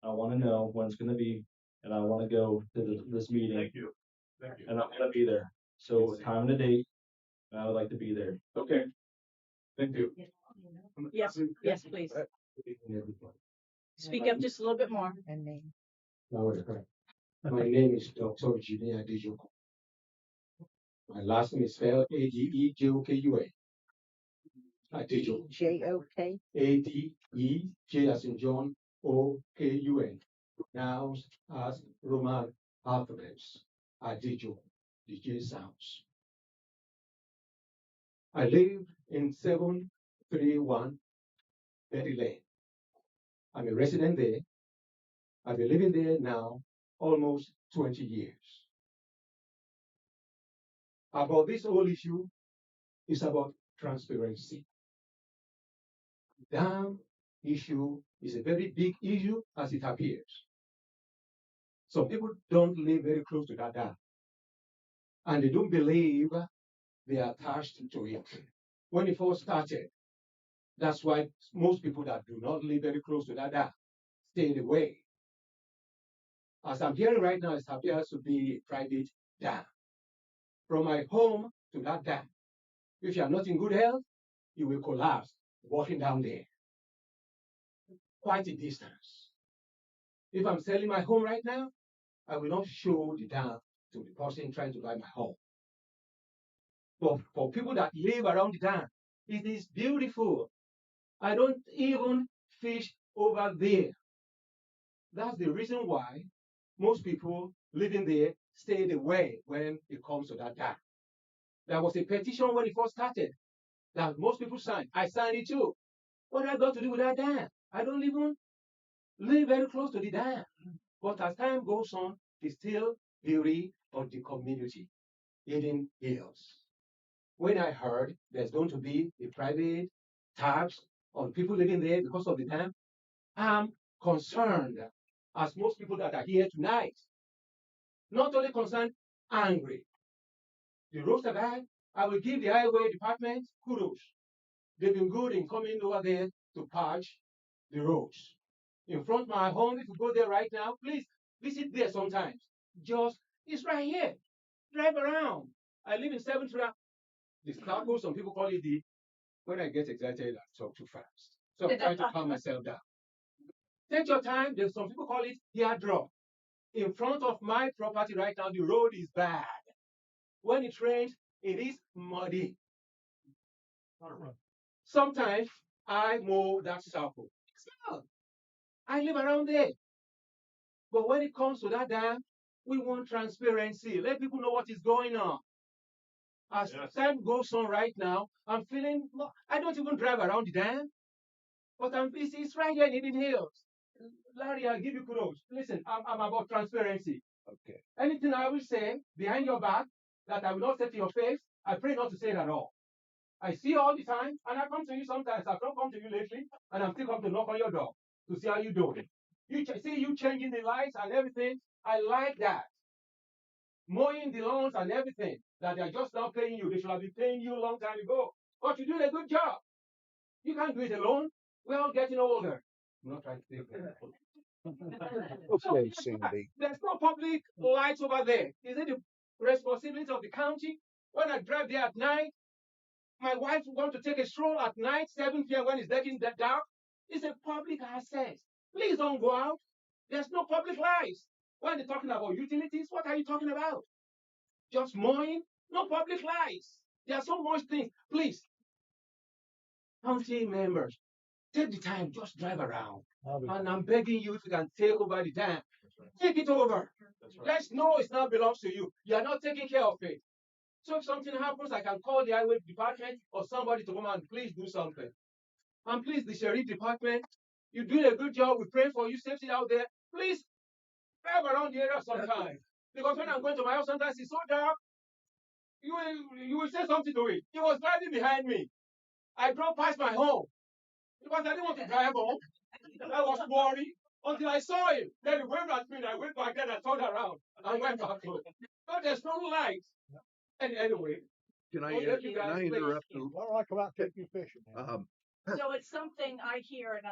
I want to know when it's going to be, and I want to go to this meeting, Thank you. Thank you. and I'm going to be there. So a time and a date, and I would like to be there. Okay. Thank you. Yes, yes, please. Speak up just a little bit more. And name. My name is Dr. Virginia Adejoko. My last name is spelled Adejoku. Adejoko. J-O-K. Ade, as in John, O-K-U-N. Pronounced as Roman alphabets. Adejoko. The J sounds. I live in 731 Betty Lane. I'm a resident there. I've been living there now almost 20 years. About this whole issue is about transparency. Dam issue is a very big issue as it appears. Some people don't live very close to that dam, and they don't believe they are attached to it. When it first started, that's why most people that do not live very close to that dam stayed away. As I'm hearing right now, it appears to be a private dam. From my home to that dam, if you are not in good health, you will collapse walking down there. Quite a distance. If I'm selling my home right now, I will not show the dam to the person trying to buy my home. But for people that live around the dam, it is beautiful. I don't even fish over there. That's the reason why most people living there stayed away when it comes to that dam. There was a petition when it first started that most people signed. I signed it too. What do I got to do with that dam? I don't even live very close to the dam. But as time goes on, it's still beauty of the community, Hidden Hills. When I heard there's going to be a private tax on people living there because of the dam, I'm concerned, as most people that are here tonight. Not only concerned, angry. The roads are bad. I will give the highway department kudos. They've been good in coming over there to patch the roads. In front of my home, if you go there right now, please visit there sometimes. Just, it's right here. Drive around. I live in 7th Street. The circle, some people call it the, when I get excited, I talk too fast. So I'm trying to calm myself down. Take your time. There's some people call it teardrop. In front of my property right now, the road is bad. When it rains, it is muddy. Sometimes I mow that circle. Still, I live around there. But when it comes to that dam, we want transparency. Let people know what is going on. As time goes on right now, I'm feeling, I don't even drive around the dam, but it's right here in Hidden Hills. Larry, I'll give you kudos. Listen, I'm about transparency. Okay. Anything I will say behind your back that I will not say to your face, I pray not to say it at all. I see you all the time, and I come to you sometimes. I've not come to you lately, and I'm still come to knock on your door to see how you doing. See you changing the lights and everything. I like that. Mowing the lawns and everything that they're just now paying you. They should have been paying you a long time ago. But you're doing a good job. You can't do it alone. We're all getting older. I'm not trying to say that. Okay, Sandy. There's no public lights over there. Is it the responsibility of the county? When I drive there at night, my wife wants to take a stroll at night, 7 p.m. when it's getting dark. It's a public access. Please don't go out. There's no public lights. When they're talking about utilities, what are you talking about? Just mowing? No public lights. There are so much things. Please, county members, take the time, just drive around. And I'm begging you, if you can take over the dam, take it over. Let's know it now belongs to you. You are not taking care of it. So if something happens, I can call the highway department or somebody to come and please do something. And please, the sheriff department, you're doing a good job. We pray for you, safety out there. Please drive around the area sometime. Because when I'm going to my house, sometimes it's so dark, you will say something to it. He was driving behind me. I drove past my home because I didn't want to drive home. I was worried until I saw him. Then he waved at me and I went back then I turned around and went back home. But there's no light. And anyway. Can I Can I interrupt? Why don't I come out and take you fishing? So it's something I hear, and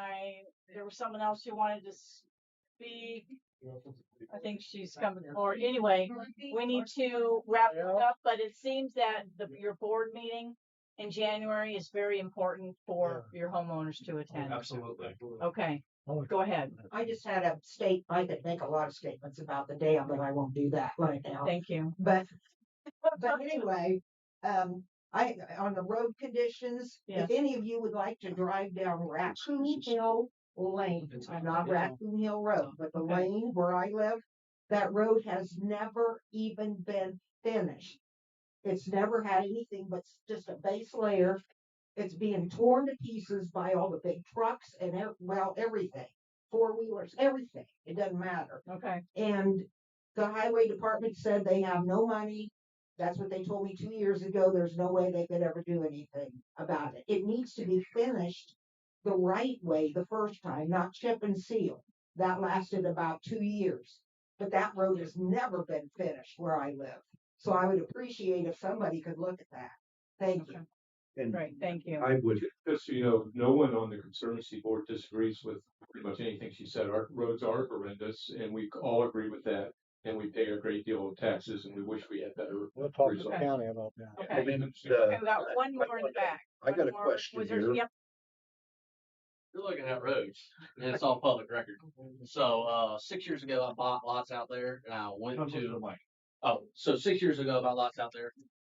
there was someone else who wanted to speak. I think she's coming forward. Anyway, we need to wrap it up, but it seems that your board meeting in January is very important for your homeowners to attend. Absolutely. Okay, go ahead. I just had a I could make a lot of statements about the dam, but I won't do that right now. Thank you. But anyway, on the road conditions, if any of you would like to drive down Raccoon Hill Lane, not Raccoon Hill Road, but the lane where I live, that road has never even been finished. It's never had anything but just a base layer. It's being torn to pieces by all the big trucks and everything, 4-wheelers, everything. It doesn't matter. Okay. And the highway department said they have no money. That's what they told me 2 years ago. There's no way they could ever do anything about it. It needs to be finished the right way the first time, not chip and seal. That lasted about 2 years. But that road has never been finished where I live. So I would appreciate if somebody could look at that. Thank you. And Great, thank you. I would, Just so you know, no one on the Conservancy Board disagrees with pretty much anything she said. Our roads are horrendous, and we all agree with that. And we pay a great deal of taxes, and we wish we had better. We'll talk to results. the county about that. Okay. I mean, Okay, we got one more in the back. I got One a more. question Was there- here. Yep. You're looking at roads, and it's all public record. So 6 years ago, I bought lots out there, and I went to. Oh, so 6 years ago, I bought lots out there,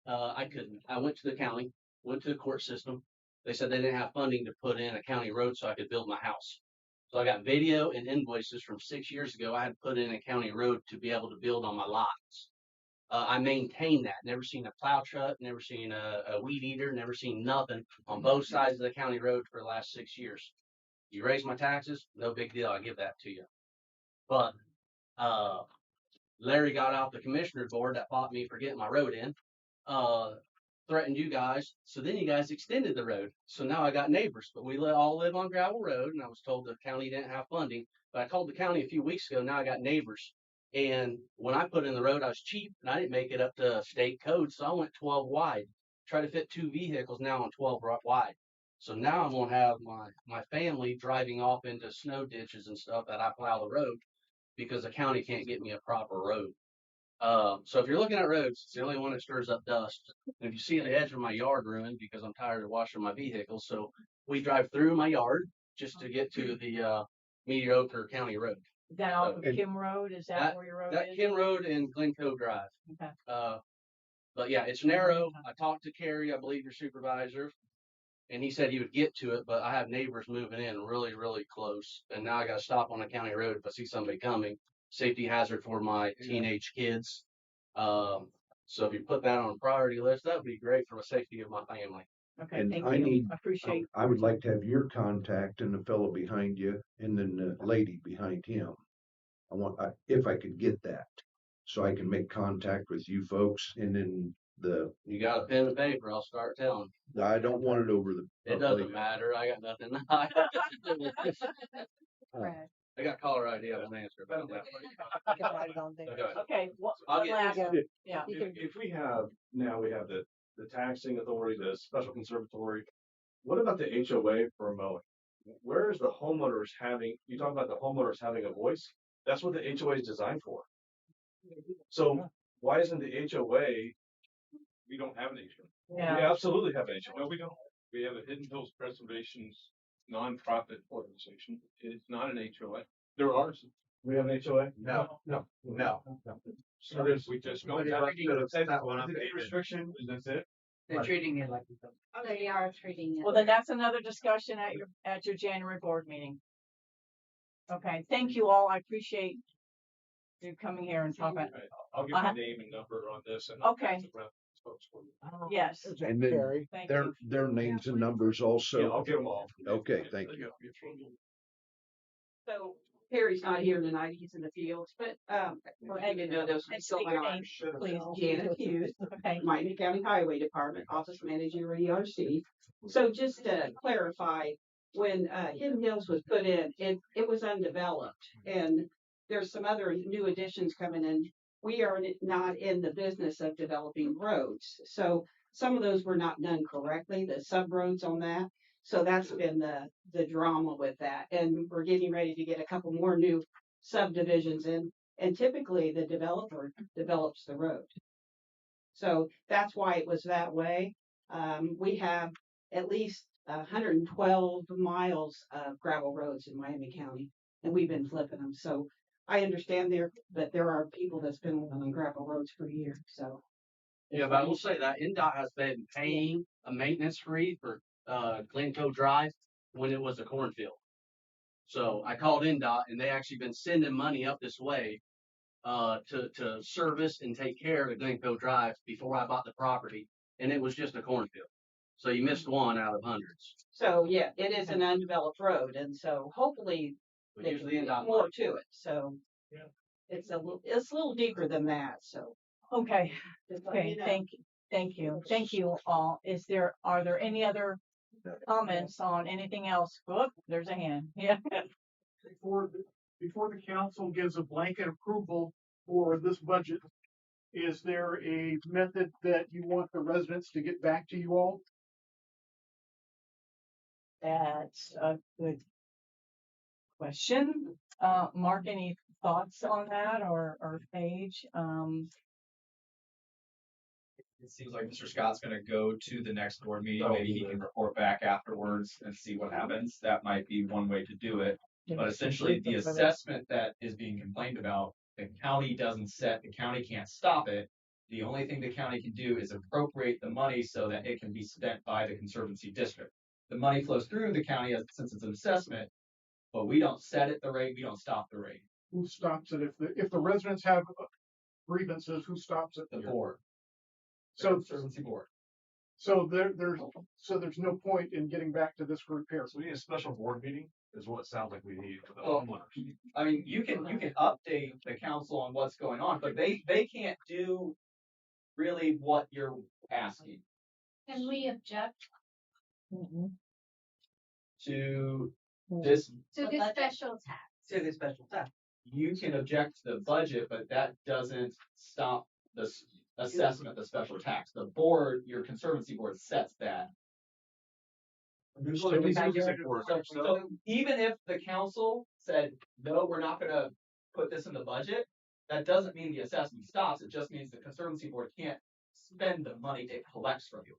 I couldn't. I went to the county, went to the court system. They said they didn't have funding to put in a county road so I could build my house. So I got video and invoices from 6 years ago. I had put in a county road to be able to build on my lots. I maintained that. Never seen a plow truck, never seen a weed eater, never seen nothing on both sides of the county road for the last 6 years. You raise my taxes, no big deal. I give that to you. But Larry got out the commissioner's board that fought me for getting my road in. Threatened you guys. So then you guys extended the road. So now I got neighbors, but we all live on gravel road. And I was told the county didn't have funding. But I called the county a few weeks ago. Now I got neighbors. And when I put in the road, I was cheap and I didn't make it up to state code. So I went 12 wide, try to fit 2 vehicles now on 12 wide. So now I'm going to have my family driving off into snow ditches and stuff that I plow the road because the county can't get me a proper road. So if you're looking at roads, it's the only one that stirs up dust. And if you see the edge of my yard ruined because I'm tired of washing my vehicles, so we drive through my yard just to get to the Mediocre County Road. Is that off of Kim Road? Is that where your road That is? Kim Road and Glencoe Drive. Okay. But yeah, it's narrow. I talked to Kerry, I believe your supervisor, and he said he would get to it, but I have neighbors moving in really, really close. And now I got to stop on a county road if I see somebody coming. Safety hazard for my teenage kids. So if you put that on a priority list, that would be great for the safety of my family. Okay, And thank I you. need, I appreciate. I would like to have your contact and the fellow behind you and then the lady behind him. If I could get that, so I can make contact with you folks and then You got a pen and paper, I'll start telling. I don't want it over the. It doesn't matter. I got nothing. I got caller ID. I won't answer. But I don't have to. Okay, I'll one get last, you. yeah. If we have, now we have the taxing authority, the special conservatory, what about the HOA for mowing? Where is the homeowners having, you talk about the homeowners having a voice? That's what the HOA is designed for. So why isn't the HOA? We don't have an HOA. Yeah. We absolutely have an HOA. No, we don't. We have a Hidden Hills Preservation's nonprofit organization. It's not an HOA. There are some. We have an HOA? No. So there's, we just go. The restriction, is that it? They're treating it like. They are treating it. Well, then that's another discussion at your January board meeting. Okay, thank you all. I appreciate you coming here and talking. I'll give my name and number on this and. Okay. Yes. And then Thank their, you. their names and numbers also. Yeah, I'll give them all. Okay, thank you. So Perry's not here tonight, he's in the fields, but, for him to know those And what's state going your on. name, please. Janet Hughes, Okay. Miami County Highway Department, Office Manager, ERC. So just to clarify, when, Hidden Hills was put in, it was undeveloped, and there's some other new additions coming in. We are not in the business of developing roads, so some of those were not done correctly, the sub roads on that. So that's been the drama with that, and we're getting ready to get a couple more new subdivisions in, and typically the developer develops the road. So that's why it was that way. We have at least 112 miles of gravel roads in Miami County, and we've been flipping them. So I understand but there are people that's been living on gravel roads for years, so. Yeah, but I will say that NDOT has been paying a maintenance fee for Glencoe Drive when it was a cornfield. So I called NDOT and they actually been sending money up this way to service and take care of the Glencoe Drive before I bought the property, and it was just a cornfield. So you missed one out of hundreds. So yeah, it is an undeveloped road, and so hopefully But there's usually NDOT more money. to it. So it's a little deeper than that. So Okay. just letting Okay. you know. Thank you. Thank you all. Are there any other comments on anything else? Oh, there's a hand. Yeah. Before the council gives a blanket approval for this budget, is there a method that you want the residents to get back to you all? That's a good question. Mark, any thoughts on that or Paige? It seems like Mr. Scott's gonna go to the next board meeting. Maybe he can report back afterwards and see what happens. That might be one way to do it. But essentially, the assessment that is being complained about, the county doesn't set, the county can't stop it. The only thing the county can do is appropriate the money so that it can be spent by the Conservancy District. The money flows through the county since it's an assessment, but we don't set it the rate, we don't stop the rate. Who stops it? If the residents have grievances, who stops it? The board. The So, Conservancy Board. so there's no point in getting back to this group here. So we need a special board meeting is what it sounds like we need for the Well, homeowners. I mean, you can update the council on what's going on, but they can't do really what you're asking Can we object to this. to the special tax? To the special tax. You can object to the budget, but that doesn't stop the assessment, the special tax. The board, your Conservancy Board sets that. So even if the council said, no, we're not gonna put this in the budget, that doesn't mean the assessment stops. It just means the Conservancy Board can't spend the money it collects from you.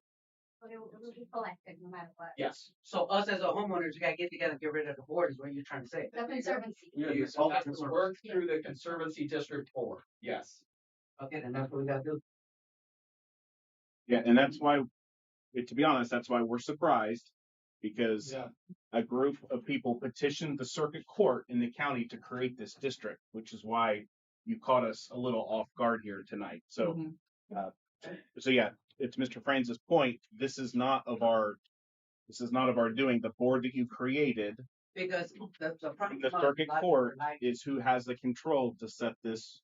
But it will be collected no matter what. Yes. So us as a homeowners, we gotta get together and get rid of the board is what you're trying to say. The Conservancy. You have to work through the Conservancy District Board. Yes. Okay, then that's what we gotta do. Yeah, and that's why, to be honest, that's why we're surprised, because a group of people petitioned the circuit court in the county to create this district, which is why you caught us a little off guard here tonight. So, so yeah, it's Mr. Franz's point. This is not of our doing. The board that you created, Because the the circuit court, is who has the control to set this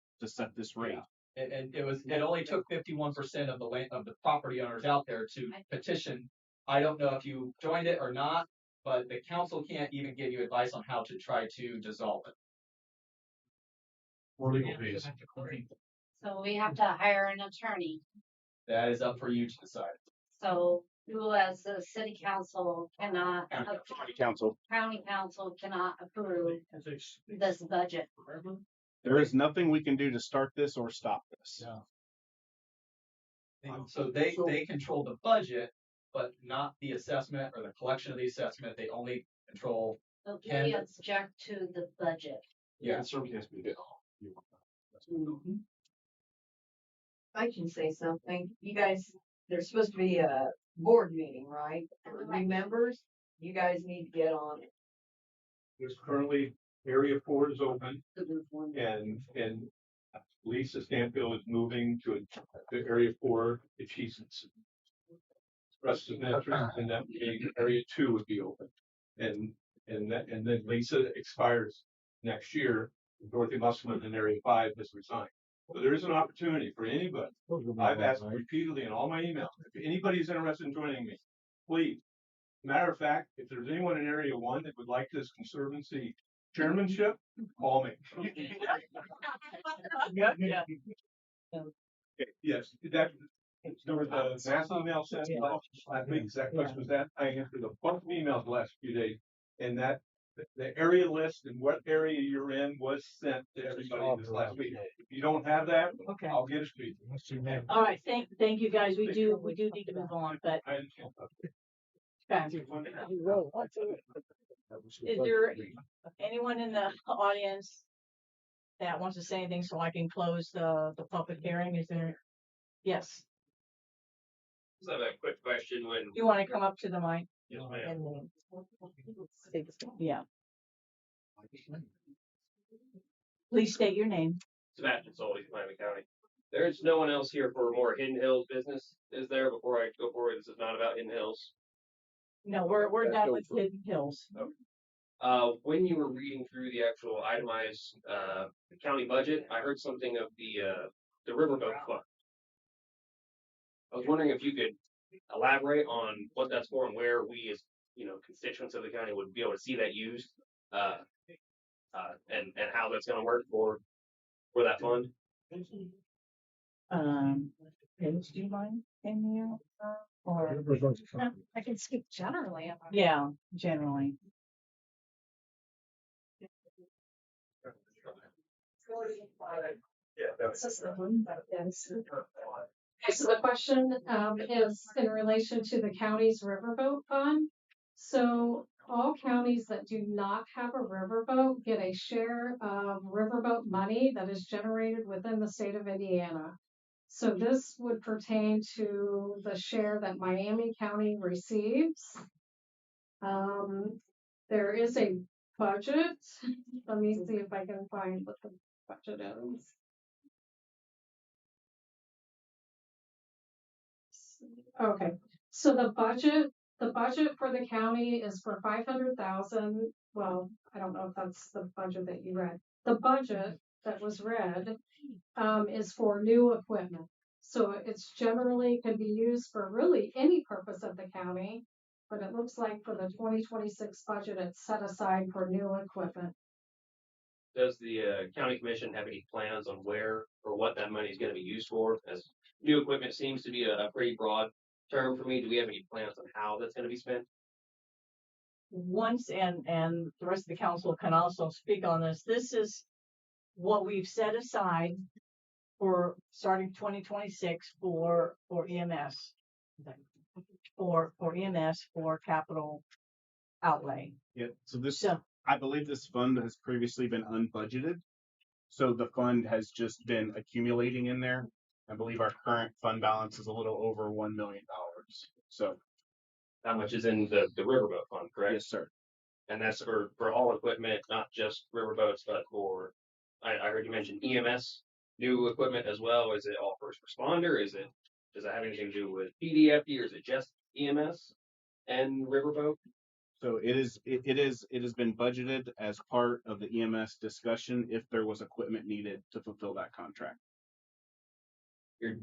rate. And it only took 51% of the land of the property owners out there to petition. I don't know if you joined it or not, but the council can't even give you advice on how to try to dissolve it. Or legal fees. So we have to hire an attorney. That is up for you to decide. So you as the city council cannot, county council cannot approve this budget. There is nothing we can do to start this or stop this. So they control the budget, but not the assessment or the collection of the assessment. They only control. So we object to the budget. Yeah. Certainly has to be good. I can say something. You guys, there's supposed to be a board meeting, right? For new members, you guys need to get on it. There's currently Area 4 is open and Lisa Stanfield is moving to Area 4 if she's expressed an interest, and that Area 2 would be open. And then Lisa expires next year. Dorothy Musselman in Area 5 has resigned. So there is an opportunity for anybody. I've asked repeatedly in all my emails, if anybody's interested in joining me, please. Matter of fact, if there's anyone in Area 1 that would like this Conservancy chairmanship, call me. Yes, that there was a mass email sent. I think that question was that. I answered a bunch of emails the last few days, and that the area list and what area you're in was sent to everybody this last week. If you don't have that, Okay. I'll get it to you. All right, thank you guys. We do need to move on, but I understand. okay. Is there anyone in the audience that wants to say anything so I can close the public hearing? Is there? Yes. Just have a quick question when. You want to come up to the mic? Yes, ma'am. Yeah. Please state your name. Sebastian Soltis, Miami County. There's no one else here for more Hidden Hills business, is there? Before I go forward, this is not about Hidden Hills. No, we're done with Hidden Hills. When you were reading through the actual itemized county budget, I heard something of the Riverboat Fund. I was wondering if you could elaborate on what that's for and where we as constituents of the county would be able to see that used, and how that's going to work for that fund. Paige, do you mind in here? Or I can speak generally about it. yeah, generally. Okay, so the question is in relation to the county's riverboat fund. So all counties that do not have a riverboat get a share of riverboat money that is generated within the state of Indiana. So this would pertain to the share that Miami County receives. There is a budget. Let me see if I can find what the budget is. Okay, so the budget for the county is for 500,000. Well, I don't know if that's the budget that you read. The budget that was read is for new equipment. So it's generally can be used for really any purpose of the county, but it looks like for the 2026 budget, it's set aside for new equipment. Does the county commission have any plans on where or what that money is going to be used for? As new equipment seems to be a pretty broad term for me. Do we have any plans on how that's going to be spent? Once, and the rest of the council can also speak on this, this is what we've set aside for starting 2026 for EMS, for EMS for capital outlay. Yeah, so this, I believe this fund has previously been unbudgeted. So the fund has just been accumulating in there. I believe our current fund balance is a little over $1 million. So that much is in the riverboat fund, correct? Yes, sir. And that's for all equipment, not just riverboats, but for, I heard you mention EMS, new equipment as well. Is it all first responder? Does it have anything to do with PDFD, or is it just EMS and riverboat? So it has been budgeted as part of the EMS discussion if there was equipment needed to fulfill that contract.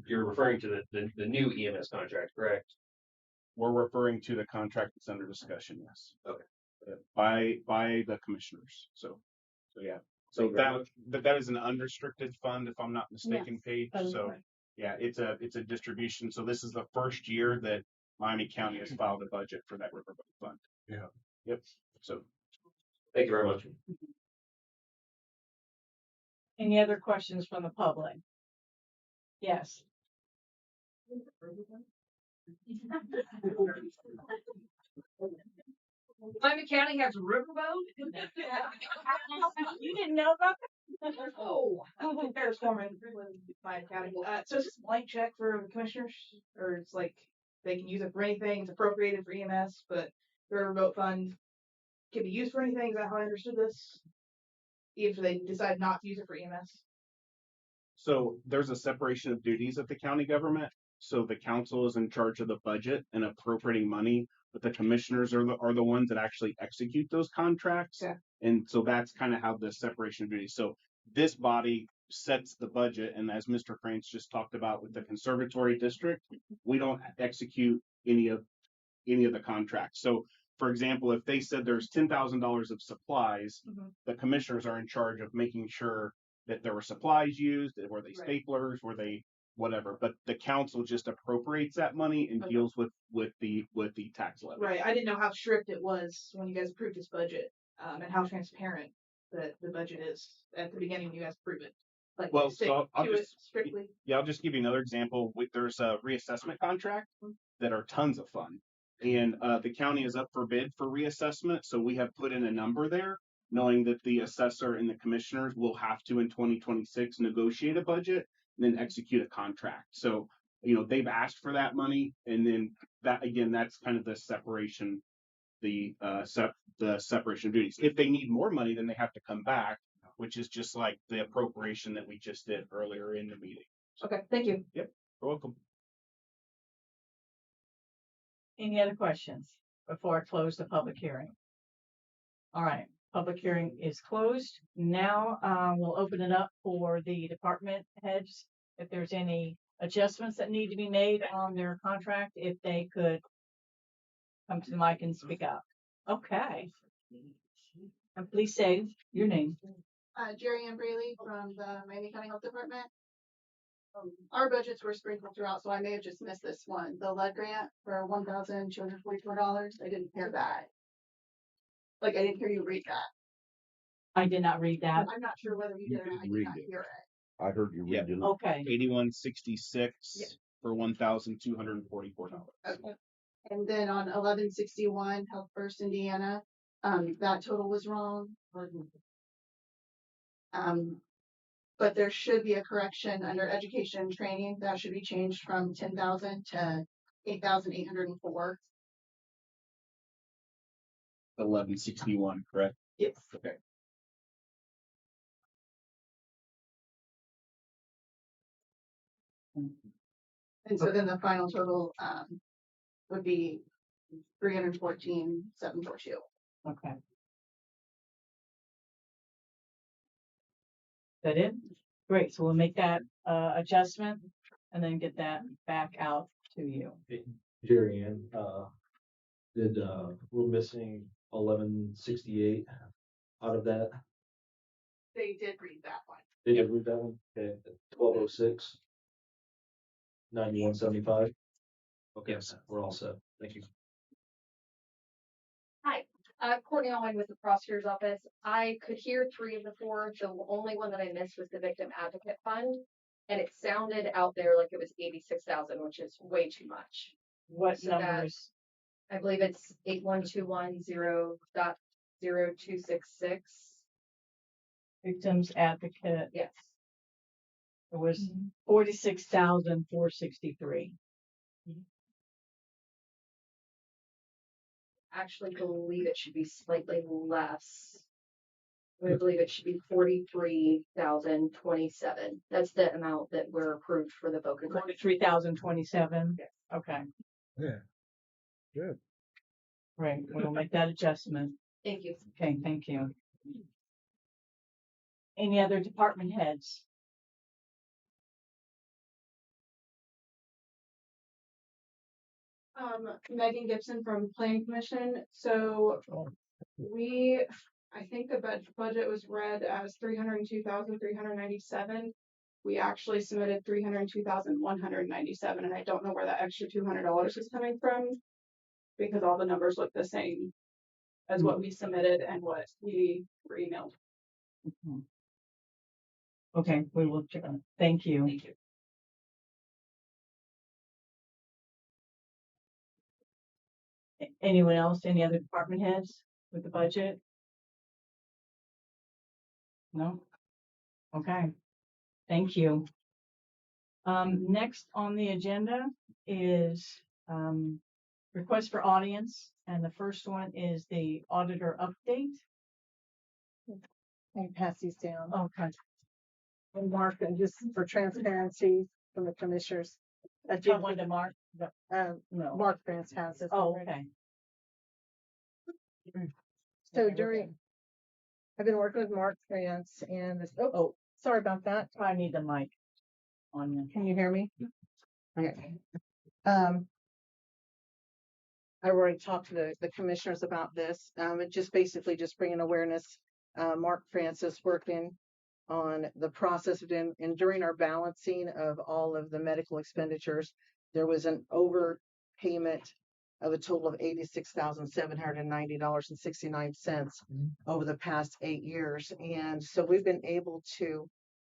You're referring to the new EMS contract, correct? We're referring to the contract that's under discussion, yes. Okay. By the commissioners. So yeah. So that is an unrestricted fund, if I'm not mistaken, Paige. So yeah, it's a distribution. So this is the first year that Miami County has filed a budget for that riverboat fund. Yeah. Yep. So thank you very much. Any other questions from the public? Yes. Miami County has a riverboat? You didn't know about that? Oh, Ferris Foreman, Miami County. So is this a blank check for the commissioners? Or it's like they can use it for anything, it's appropriated for EMS, but the riverboat fund can be used for anything? Is that how I understood this? Even if they decide not to use it for EMS? So there's a separation of duties of the county government. So the council is in charge of the budget and appropriating money, but the commissioners are the ones that actually execute those contracts. Yeah. And so that's kind of how the separation of duties. So this body sets the budget, and as Mr. Krantz just talked about with the conservatory district, we don't execute any of the contracts. So for example, if they said there's $10,000 of supplies, the commissioners are in charge of making sure that there were supplies used, were they staplers, were they whatever, but the council just appropriates that money and deals with the tax levy. Right. I didn't know how strict it was when you guys approved this budget, and how transparent the budget is at the beginning when you guys approve it. Like, well, stick so I'll to just it strictly. Yeah, I'll just give you another example. There's a reassessment contract that are tons of fun, and the county is up for bid for reassessment. So we have put in a number there, knowing that the assessor and the commissioners will have to in 2026 negotiate a budget and then execute a contract. So, they've asked for that money, and then that's kind of the separation, the separation of duties. If they need more money, then they have to come back, which is just like the appropriation that we just did earlier in the meeting. Okay, thank you. Yep, you're welcome. Any other questions before I close the public hearing? All right, public hearing is closed. Now we'll open it up for the department heads. If there's any adjustments that need to be made on their contract, if they could come to the mic and speak up. Okay. And please say your name. Jerry Ann Braley from the Miami County Health Department. Our budgets were sprinkled throughout, so I may have just missed this one. The lead grant for $1,244. I didn't hear that. I didn't hear you read that. I did not read that. I'm not sure whether you did or not. I did not hear it. I heard you read it. Okay. 8166 for $1,244. Okay. And then on 1161 Health First Indiana, that total was wrong. But there should be a correction under education and training. That should be changed from 10,000 to 8,804. 1161, correct? Yes. Okay. And so then the final total, would be 314,742. Okay. That it? Great, so we'll make that, adjustment and then get that back out to you. Jerry Ann, we're missing 1168 out of that. They did read that one. Did you read that one? Okay, 1206. 9175. Okay, we're all set. Thank you. Hi, Courtney Allwine with the prosecutor's office. I could hear 3 of the 4. The only one that I missed was the victim advocate fund. And it sounded out there like it was 86,000, which is way too much. What So that- numbers? I believe it's 81210.0266. Victims advocate. Yes. It was 46,463. Actually believe it should be slightly less. I believe it should be 43,027. That's the amount that we're approved for the focus. 43,027. Okay, Yeah. Good. right. We'll make that adjustment. Thank you. Okay, thank you. Any other department heads? Megan Gibson from Planning Commission. So I think the budget was read as 302,397. We actually submitted 302,197, and I don't know where that extra $200 is coming from because all the numbers look the same as what we submitted and what we were emailed. Okay, we will check on. Thank you. Thank you. Anyone else? Any other department heads with the budget? No? Okay. Thank you. Next on the agenda is, request for audience, and the first one is the auditor update. I can pass these down. Okay. And Mark, and just for transparency from the commissioners. Do you want to mark? No. Mark France has it. Oh, already. okay. So I've been working with Mark France and this, sorry about that. I need the mic on you. Can you hear me? Okay. I already talked to the commissioners about this. It just basically just bringing awareness. Mark Francis working on the process of and during our balancing of all of the medical expenditures, there was an overpayment of a total of $86,790.69 over the past 8 years. And so we've been able to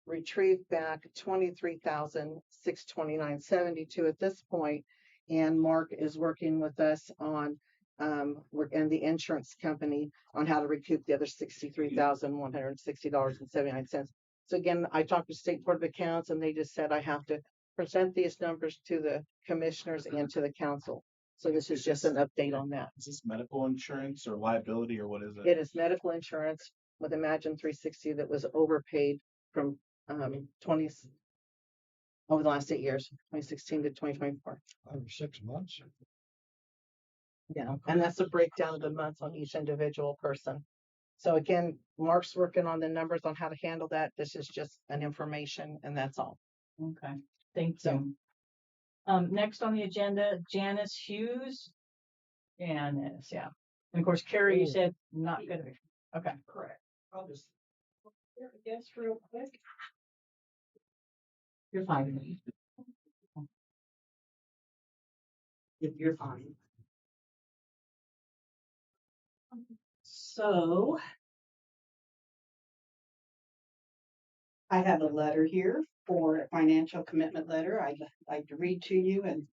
retrieve back $23,629.72 at this point. And Mark is working with us on and the insurance company on how to recoup the other $63,160.79. So again, I talked to State Board of Accounts and they just said I have to present these numbers to the commissioners and to the council. So this is just an update on that. Is this medical insurance or liability or what is it? It is medical insurance with Imagine 360 that was overpaid from over the last 8 years, 2016 to 2024. Over 6 months. Yeah, and that's a breakdown of the months on each individual person. So again, Mark's working on the numbers on how to handle that. This is just an information and that's all. Okay, thank you. Next on the agenda, Janice Hughes. Janice, yeah. And of course, Carrie, you said not gonna be, okay. Correct. I'll just guess real quick. You're fine. You're fine. So I have a letter here for a financial commitment letter. I'd like to read to you and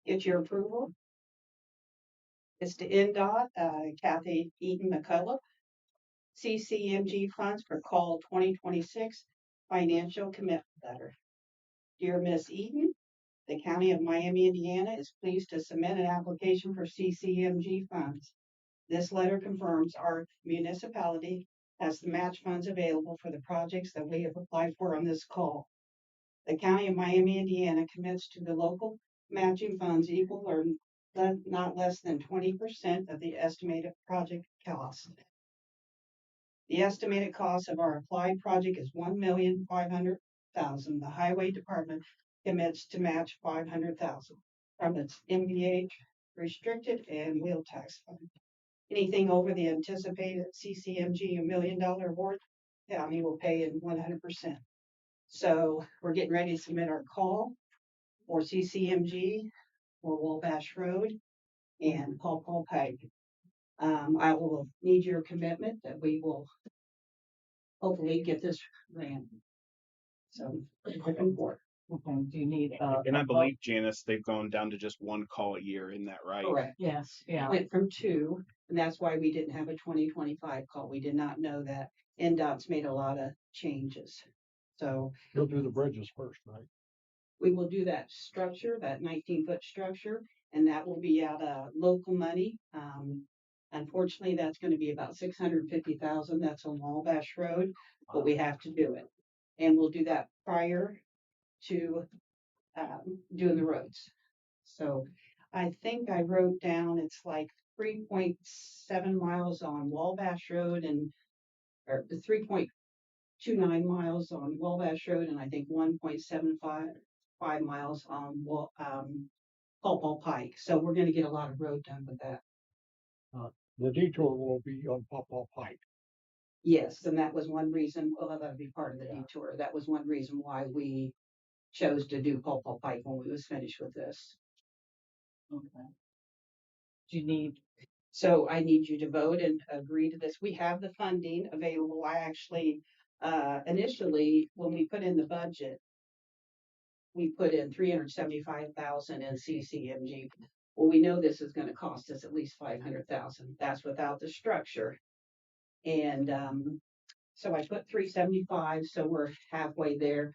get your approval. It's to NDOT, Kathy Eaton McCullough, CCMG funds for call 2026 financial commitment letter. Dear Miss Eden, the County of Miami, Indiana is pleased to submit an application for CCMG funds. This letter confirms our municipality has the match funds available for the projects that we have applied for on this call. The County of Miami, Indiana commits to the local matching funds equal or not less than 20% of the estimated project cost. The estimated cost of our applied project is $1,500,000. The Highway Department commits to match $500,000 from its MVH restricted and wheel tax fund. Anything over the anticipated CCMG $1 million award, the county will pay in 100%. So we're getting ready to submit our call for CCMG for Wabash Road and Paul Pike. I will need your commitment that we will hopefully get this grant. So looking forward. Okay, do you need, And I believe, Janice, they've gone down to just one call a year, isn't that right? Correct. yes, yeah. Went from 2, and that's why we didn't have a 2025 call. We did not know that NDOT's made a lot of changes. So You'll do the bridges first, right? we will do that structure, that 19-foot structure, and that will be out of local money. Unfortunately, that's going to be about $650,000. That's on Wabash Road, but we have to do it. And we'll do that prior to doing the roads. So I think I wrote down it's like 3.7 miles on Wabash Road and or 3.29 miles on Wabash Road, and I think 1.75 miles on Paul Pike. So we're going to get a lot of road done with that. The detour will be on Paw Pike. Yes, and that was one reason. Well, that'll be part of the detour. That was one reason why we chose to do Paul Pike when we was finished with this. Okay. Do you need, So I need you to vote and agree to this. We have the funding available. I actually, initially, when we put in the budget, we put in 375,000 in CCMG. Well, we know this is going to cost us at least 500,000. That's without the structure. And so I put 375, so we're halfway there.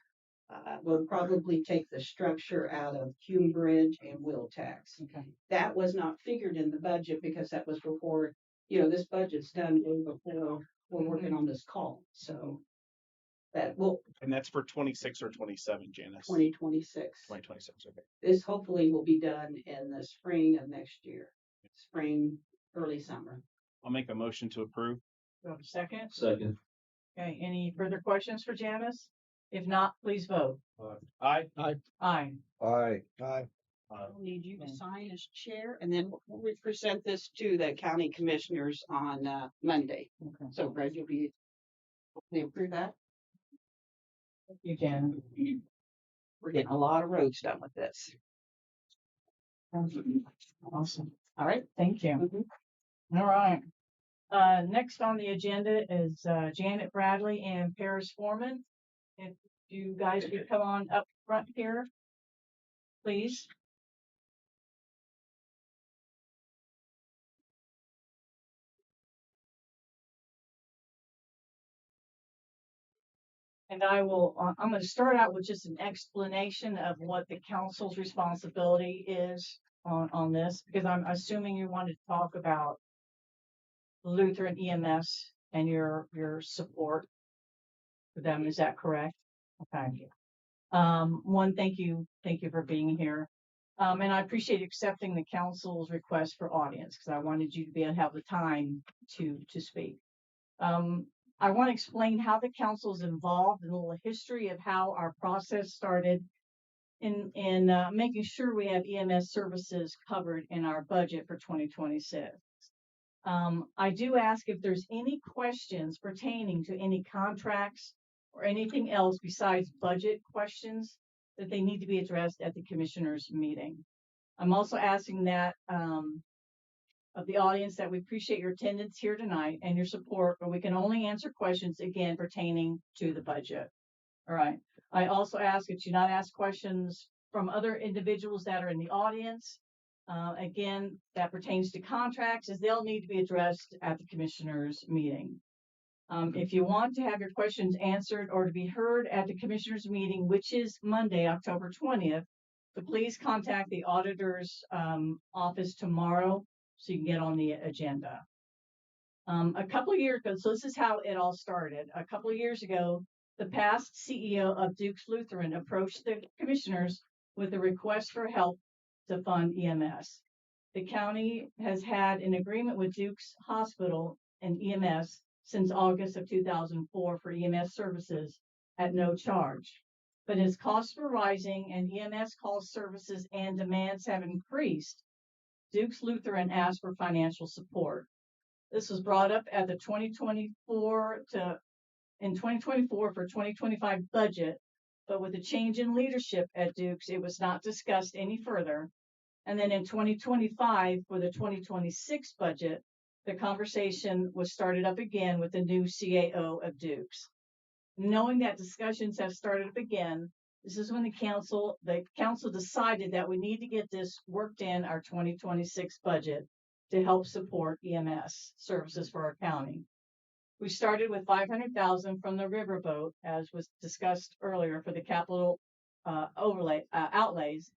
We'll probably take the structure out of Hume Bridge and wheel tax. okay, That was not figured in the budget because that was before, you know, this budget's done way before we're working on this call. So that will And that's for 26 or 27, Janice? 2026. 2026, okay. This hopefully will be done in the spring of next year, spring, early summer. I'll make a motion to approve. do you have a second? Second. Okay, any further questions for Janice? If not, please vote. Aye. Aye. Aye. Aye. I'll need you to sign as chair, and then we'll present this to the county commissioners on Monday. Okay. So Brad, you'll be, hopefully approve that. Thank you, Jan. We're getting a lot of roads done with this. Awesome. All right, thank you. Mm-hmm. All right. Next on the agenda is Janet Bradley and Paris Foreman. If you guys could come on up front here, please. And I will, I'm going to start out with just an explanation of what the council's responsibility is on this, because I'm assuming you wanted to talk about Lutheran EMS and your support for them. Is that correct? Okay. One, thank you for being here. And I appreciate accepting the council's request for audience because I wanted you to be able to have the time to speak. I want to explain how the council is involved and a little history of how our process started in making sure we have EMS services covered in our budget for 2026. I do ask if there's any questions pertaining to any contracts or anything else besides budget questions that they need to be addressed at the commissioners meeting. I'm also asking that of the audience that we appreciate your attendance here tonight and your support, but we can only answer questions again pertaining to the budget. All right. I also ask that you not ask questions from other individuals that are in the audience. Again, that pertains to contracts as they'll need to be addressed at the commissioners meeting. If you want to have your questions answered or to be heard at the commissioners meeting, which is Monday, October 20th, so please contact the auditor's office tomorrow so you can get on the agenda. A couple of years ago, so this is how it all started. A couple of years ago, the past CEO of Duke's Lutheran approached the commissioners with a request for help to fund EMS. The county has had an agreement with Duke's Hospital and EMS since August of 2004 for EMS services at no charge. But as costs were rising and EMS call services and demands have increased, Duke's Lutheran asked for financial support. This was brought up at the 2024 for 2025 budget, but with the change in leadership at Duke's, it was not discussed any further. And then in 2025 for the 2026 budget, the conversation was started up again with the new CAO of Duke's. Knowing that discussions have started up again, this is when the council decided that we need to get this worked in our 2026 budget to help support EMS services for our county. We started with $500,000 from the riverboat, as was discussed earlier, for the capital outlays.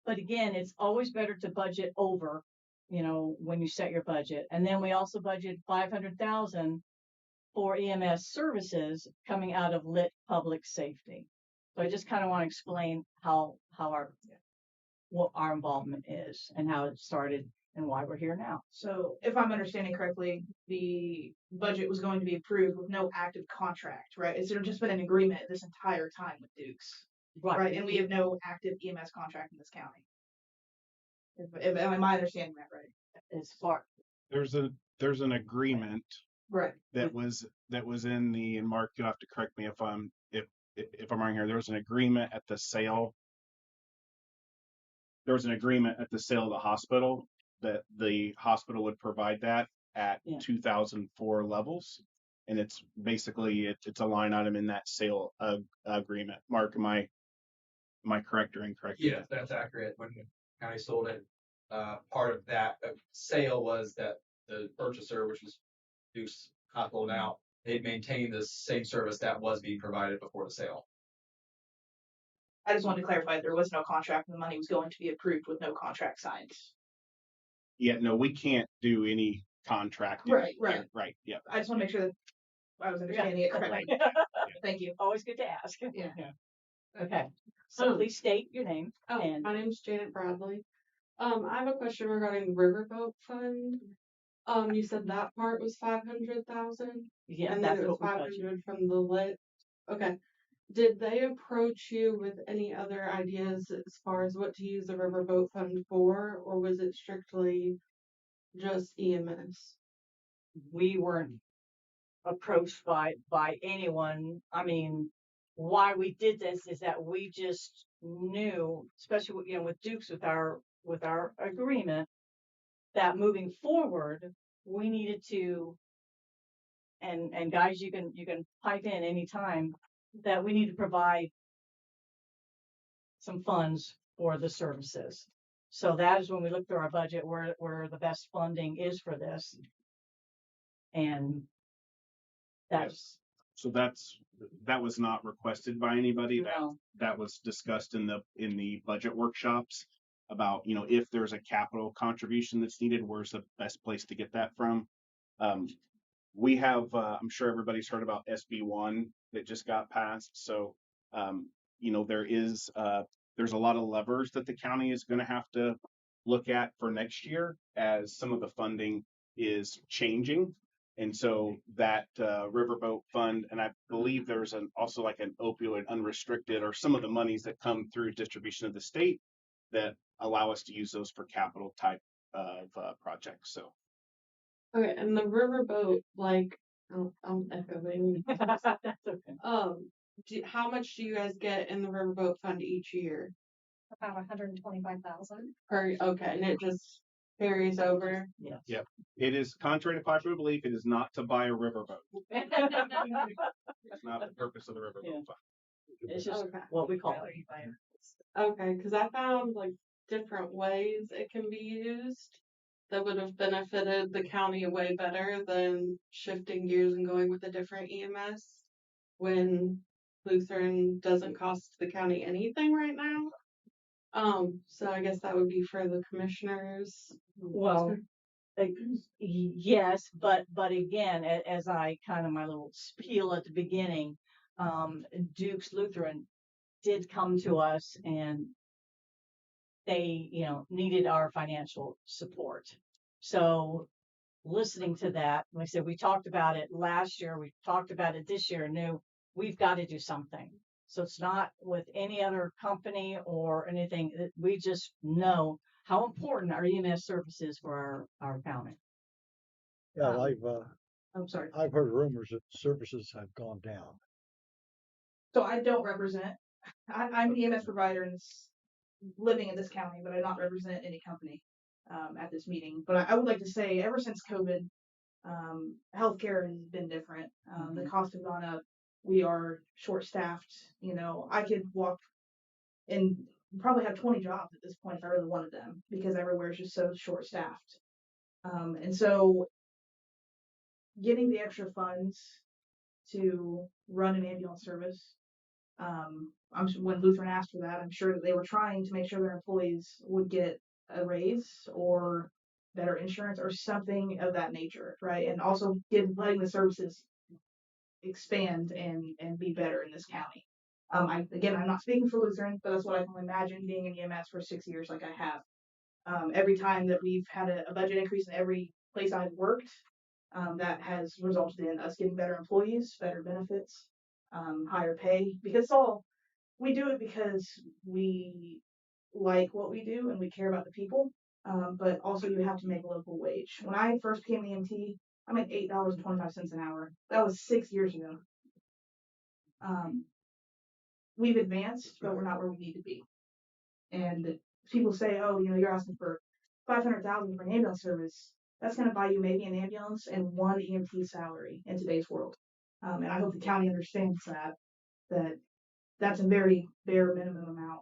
But again, it's always better to budget over, when you set your budget. And then we also budgeted $500,000 for EMS services coming out of lit public safety. So I just kind of want to explain what our involvement is and how it started and why we're here now. So if I'm understanding correctly, the budget was going to be approved with no active contract, right? Is there just been an agreement this entire time with Duke's? Right. And we have no active EMS contract in this county. Am I understanding that right? As far There's an agreement right that was in the, and Mark, you'll have to correct me if I'm wrong here. There was an agreement at the sale. There was an agreement at the sale of the hospital that the hospital would provide that at 2004 levels. And it's basically, it's a line item in that sale agreement. Mark, am I correct or incorrect? Yes, that's accurate. When the county sold it, part of that sale was that the purchaser, which was Duke's Hospital now, they'd maintain the same service that was being provided before the sale. I just wanted to clarify there was no contract and the money was going to be approved with no contract signed. Yeah, no, we can't do any contracting. Right. Yeah. I just want to make sure that I was understanding it correctly. Thank you. Always good to ask. Yeah. Okay. So please state your name. My name's Janet Bradley. I have a question regarding the Riverboat Fund. You said that part was 500,000? Yeah, and that's then it was what we 500 from the lit. Okay. Did they approach you with any other ideas as far as what to use the Riverboat Fund for, or was it strictly just EMS? We weren't approached by anyone. I mean, why we did this is that we just knew, especially with Duke's, with our agreement, that moving forward we needed to, and guys, you can pipe in anytime, that we need to provide some funds for the services. So that is when we looked through our budget where the best funding is for this. And that's so that was not requested by anybody. That was discussed in the budget workshops about, if there's a capital contribution that's needed, where's the best place to get that from. We have, I'm sure everybody's heard about SB1 that just got passed. So, there's a lot of levers that the county is going to have to look at for next year as some of the funding is changing. And so that Riverboat Fund, and I believe there's also like an opioid unrestricted, or some of the monies that come through distribution of the state that allow us to use those for capital type of projects. So. Okay, and the riverboat, I'm echoing. That's okay. How much do you guys get in the riverboat fund each year? About 125,000. Okay, and it just carries over. Yes. Yep. It is contrary to popular belief. It is not to buy a riverboat. That's not the purpose of the riverboat fund. It's just what we call it. Okay, because I found different ways it can be used. that would have benefited the county way better than shifting gears and going with a different EMS when Lutheran doesn't cost the county anything right now. So I guess that would be for the commissioners. Well, yes, but again, as I kind of my little spiel at the beginning, Duke's Lutheran did come to us and they, needed our financial support. So listening to that, like I said, we talked about it last year, we talked about it this year, knew we've got to do something. So it's not with any other company or anything. We just know how important our EMS service is for our county. Yeah, I'm sorry. I've heard rumors that services have gone down. So I don't represent, I'm an EMS provider and living in this county, but I not represent any company at this meeting. But I would like to say, ever since COVID, healthcare has been different. The costs have gone up. We are short-staffed. I could walk and probably have 20 jobs at this point if I really wanted them because everywhere is just so short-staffed. And so getting the extra funds to run an ambulance service, when Lutheran asked for that, I'm sure that they were trying to make sure their employees would get a raise or better insurance or something of that nature, right? And also letting the services expand and be better in this county. I'm not speaking for Lutheran, but that's what I can imagine being in EMS for 6 years like I have. Every time that we've had a budget increase in every place I've worked, that has resulted in us getting better employees, better benefits, higher pay, because we do it because we like what we do and we care about the people. But also you have to make a local wage. When I first became an EMT, I made $8.25 an hour. That was 6 years ago. We've advanced, but we're not where we need to be. And people say, oh, you're asking for $500,000 for an ambulance service. That's going to buy you maybe an ambulance and one EMT salary in today's world. And I hope the county understands that that's a very bare minimum amount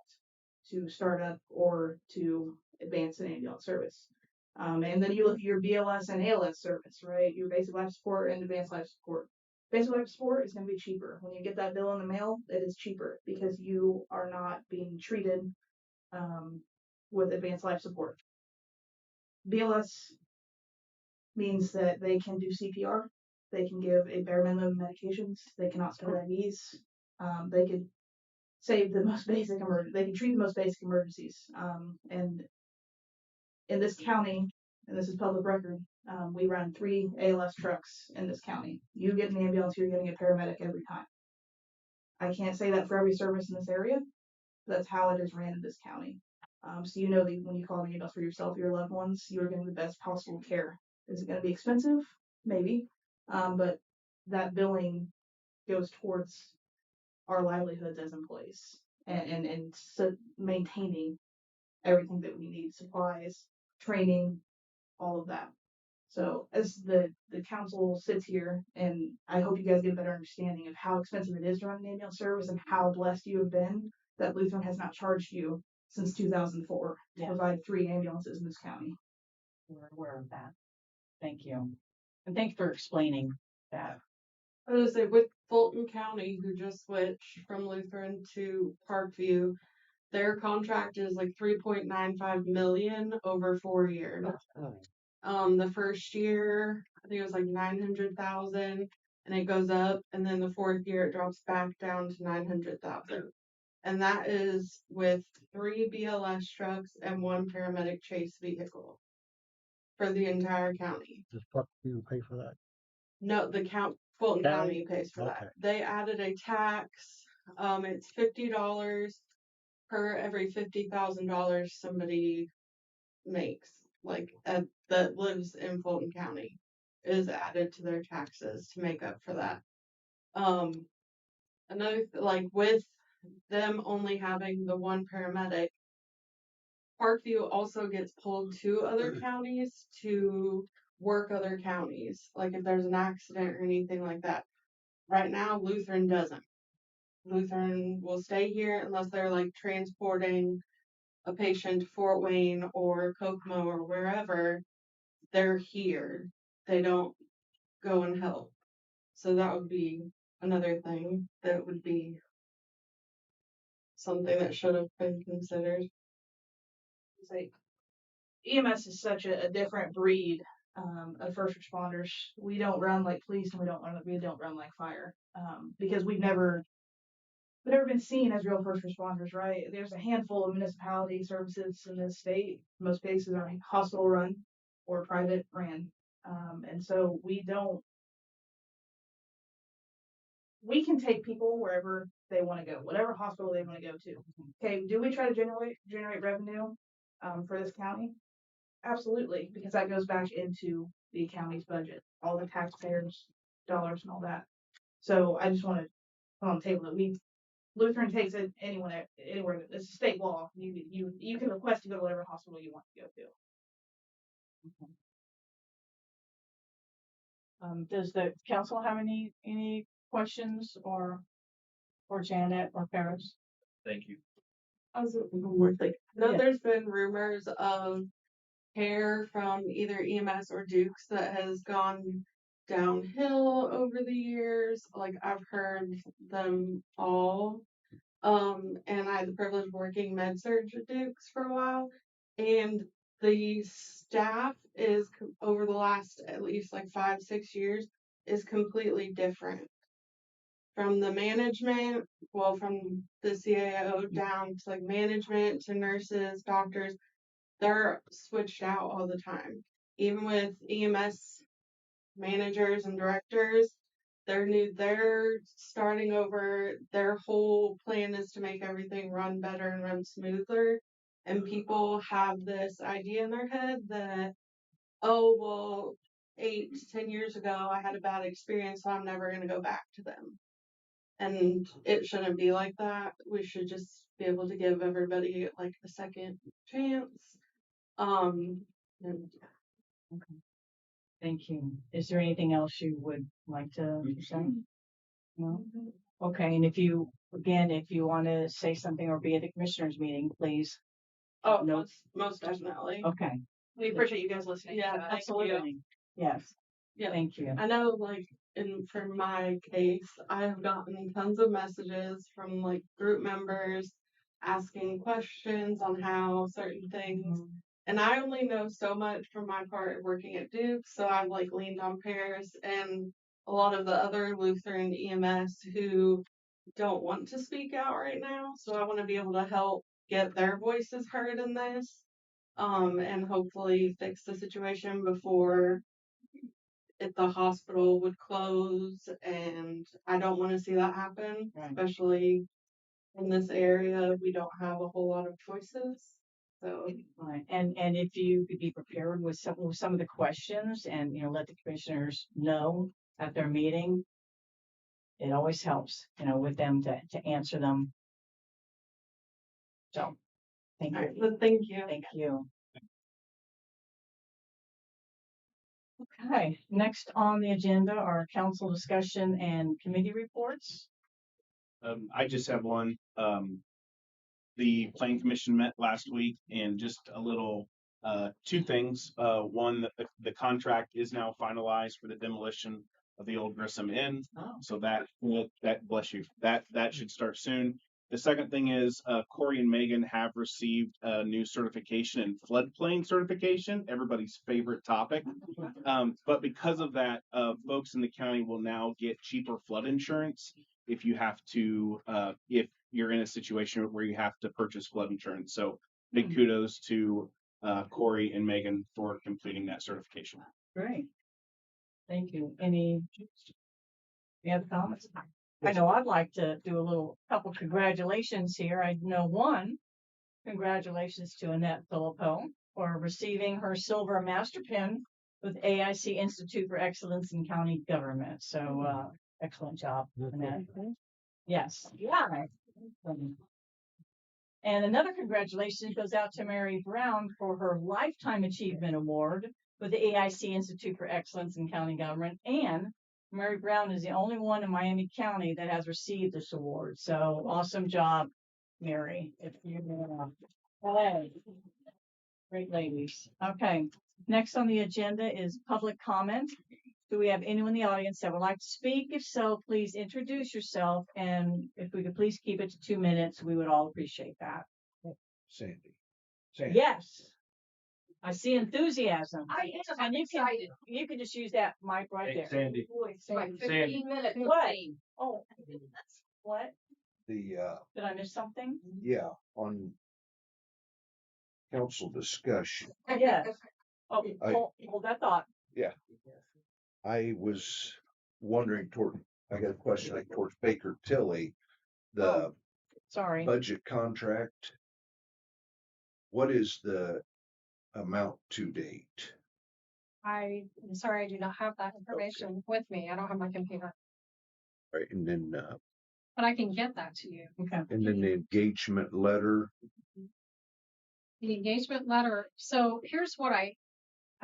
to start up or to advance an ambulance service. And then you look at your BLS and ALS service, right? Your basic life support and advanced life support. Basic life support is going to be cheaper. When you get that bill in the mail, it is cheaper because you are not being treated with advanced life support. BLS means that they can do CPR. They can give a bare minimum of medications. They cannot spread IVs. They could save the most basic they can treat the most basic emergencies. And in this county, and this is public record, we run 3 ALS trucks in this county. You get an ambulance, you're getting a paramedic every time. I can't say that for every service in this area. That's how it is ran in this county. So that when you call an ambulance for yourself, your loved ones, you're getting the best possible care. Is it going to be expensive? Maybe. But that billing goes towards our livelihoods as employees and so maintaining everything that we need, supplies, training, all of that. So as the council sits here, and I hope you guys get a better understanding of how expensive it is to run an ambulance service and how blessed you have been that Lutheran has not charged you since 2004 to provide 3 ambulances in this county. We're aware of that. Thank you. And thanks for explaining that. I was gonna say, with Fulton County, who just switched from Lutheran to Parkview, their contract is like $3.95 million over 4 years. The first year, I think it was like 900,000, and it goes up, and then the 4th year it drops back down to 900,000. And that is with 3 BLS trucks and 1 paramedic chase vehicle for the entire county. Does Parkview pay for that? No, Fulton County pays for that. Okay. They added a tax. It's $50 per every $50,000 somebody makes, that lives in Fulton County, is added to their taxes to make up for that. With them only having the 1 paramedic, Parkview also gets pulled to other counties to work other counties, like if there's an accident or anything like that. Right now, Lutheran doesn't. Lutheran will stay here unless they're transporting a patient to Fort Wayne or Kokomo or wherever. they're here. They don't go and help. So that would be another thing that would be something that should have been considered. It's like EMS is such a different breed of first responders. We don't run like police, and we don't run like fire because we've never been seen as real first responders, right? There's a handful of municipality services in this state. Most cases are hospital run or private ran, and so we can take people wherever they want to go, whatever hospital they want to go to. Okay, do we try to generate revenue for this county? Absolutely, because that goes back into the county's budget, all the taxpayers' dollars and all that. So I just want to put on the table that Lutheran takes it anywhere. It's a state law. You can request to go to whatever hospital you want to go to. Does the council have any questions or Janet or Paris? Thank you. I was one more thing. I know Yeah. there's been rumors of hair from either EMS or Dukes that has gone downhill over the years. Like I've heard them all. And I had the privilege of working med surg at Dukes for a while. And the staff is over the last at least like 5-6 years is completely different. From the management, well, from the CAO down to like management to nurses, doctors, they're switched out all the time. Even with EMS managers and directors, they're starting over. Their whole plan is to make everything run better and run smoother. And people have this idea in their head that, oh, well, 8 to 10 years ago, I had a bad experience, so I'm never going to go back to them. And it shouldn't be like that. We should just be able to give everybody like a second chance. And Okay. Thank you. Is there anything else you would like to say? No? Okay, and if you want to say something or be at the commissioners meeting, please. Oh, No. most definitely. Okay. We appreciate you guys listening. Yeah, Thank you. Absolutely. Yes. Yeah. Thank you. I know, like, for my case, I have gotten tons of messages from like group members asking questions on how certain things, and I only know so much from my part working at Duke, so I've like leaned on Paris and a lot of the other Lutheran EMS who don't want to speak out right now. So I want to be able to help get their voices heard in this, and hopefully fix the situation before if the hospital would close, and I don't want to see that happen, Right. especially in this area. We don't have a whole lot of choices. So Right. And if you could be prepared with some of the questions and let the commissioners know at their meeting, it always helps, with them to answer them. So thank all you. right, well, thank you. Thank you. Okay, next on the agenda are council discussion and committee reports. I just have one. The Planning Commission met last week, and just a little, two things. One, the contract is now finalized for the demolition of the old Grissom Inn. Oh. So that bless you. That should start soon. The second thing is Corey and Megan have received a new certification in floodplain certification, everybody's favorite topic. But because of that, folks in the county will now get cheaper flood insurance if you have to, if you're in a situation where you have to purchase flood insurance. So big kudos to Corey and Megan for completing that certification. Great. Thank you. Any other comments? I know I'd like to do a couple congratulations here. I know one, congratulations to Annette Philippou for receiving her silver master pin with AIC Institute for Excellence in County Government. So excellent job, Annette. Yes. Yeah. And another congratulations goes out to Mary Brown for her Lifetime Achievement Award with the AIC Institute for Excellence in County Government. And Mary Brown is the only one in Miami County that has received this award. So awesome job, Mary. If you Great ladies. Okay, next on the agenda is public comment. Do we have anyone in the audience that would like to speak? If so, please introduce yourself, and if we could please keep it to 2 minutes, we would all appreciate that. Sandy. Yes. I see enthusiasm. I am And excited. you can just use that mic right Hey, there. Sandy. It's my Sandy. 15-minute What? thing. Oh, what? The, Did I miss something? yeah, on council discussion, Yes. Oh, I- hold that thought. I was wondering I got a question like towards Baker Tilly, the Sorry. budget contract. What is the amount to date? I'm sorry, I do not have that information with me. I don't have my computer, Right, and then, but I can get that to you. Okay. and then the engagement letter. The engagement letter. So here's what I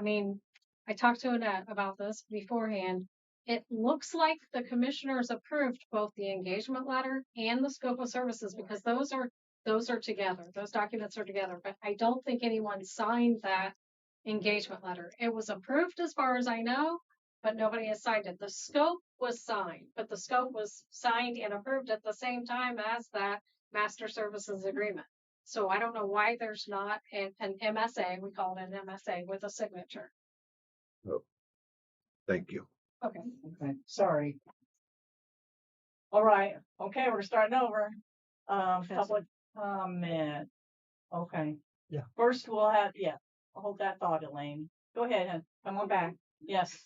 mean, I talked to Annette about this beforehand. It looks like the commissioners approved both the engagement letter and the scope of services because those are together. Those documents are together, but I don't think anyone signed that engagement letter. It was approved as far as I know, but nobody has signed it. The scope was signed, but the scope was signed and approved at the same time as that master services agreement. So I don't know why there's not an MSA, we call it an MSA with a signature. Oh, thank you. Okay. Okay, sorry. All right, okay, we're starting over. Public comment. Okay. Yeah. First we'll have, hold that thought, Elaine. Go ahead, hon. Come on back. Yes.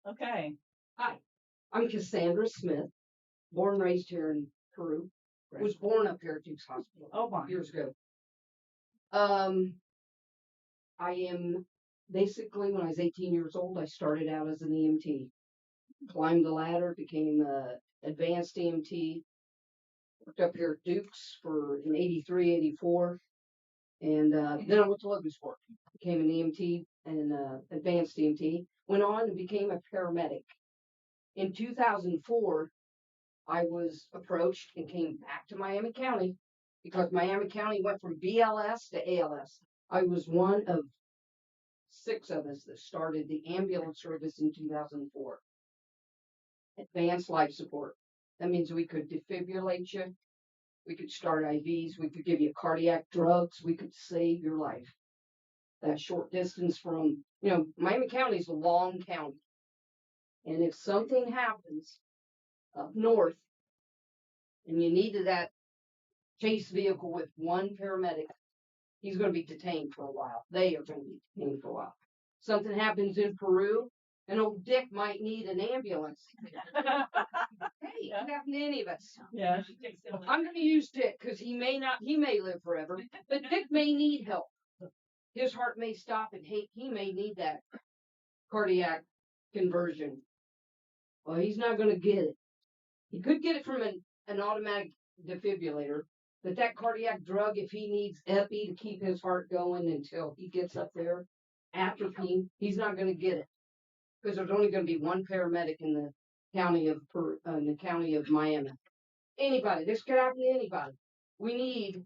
Okay. Hi, I'm Cassandra Smith, born and raised here in Peru. Was born up here at Duke's Hospital Oh, my. years ago. I am basically when I was 18 years old, I started out as an EMT. Climbed the ladder, became advanced EMT. Worked up here at Duke's in 83, 84. And then I went to Logansport. Became an EMT and advanced EMT. Went on and became a paramedic. In 2004, I was approached and came back to Miami County because Miami County went from BLS to ALS. I was one of 6 of us that started the ambulance service in 2004. Advanced life support. That means we could defibrillate you. We could start IVs. We could give you cardiac drugs. We could save your life. That short distance from, Miami County is a long county. And if something happens up north and you needed that chase vehicle with one paramedic, he's going to be detained for a while. They are going to be detained for a while. Something happens in Peru, and old Dick might need an ambulance. Hey, it can happen to any of us. Yeah. I'm going to use Dick because he may live forever, but Dick may need help. His heart may stop and he may need that cardiac conversion. Well, he's not going to get it. He could get it from an automatic defibrillator, but that cardiac drug, if he needs epi to keep his heart going until he gets up there, atropine, he's not going to get it because there's only going to be one paramedic in the county of Miami. Anybody, this could happen to anybody. We need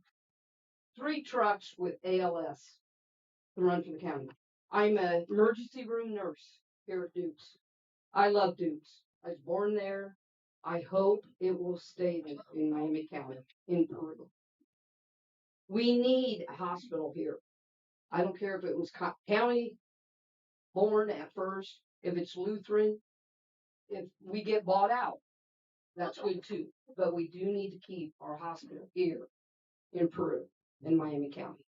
3 trucks with ALS to run for the county. I'm an emergency room nurse here at Duke's. I love Duke's. I was born there. I hope it will stay there in Miami County, in Peru. We need a hospital here. I don't care if it was county born at first, if it's Lutheran, if we get bought out, that's good too. But we do need to keep our hospital here in Peru, in Miami County.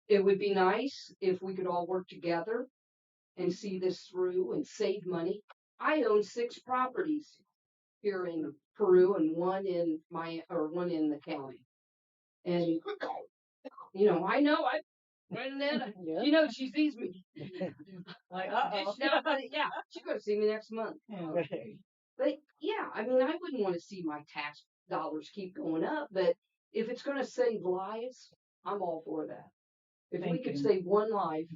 It would be nice if we could all work together and see this through and save money. I own 6 properties here in Peru and one in the county. And I know she sees me. Like, She's gonna see me next month. But yeah, I wouldn't want to see my tax dollars keep going up, but if it's gonna save lives, I'm all for that. If we could save one life,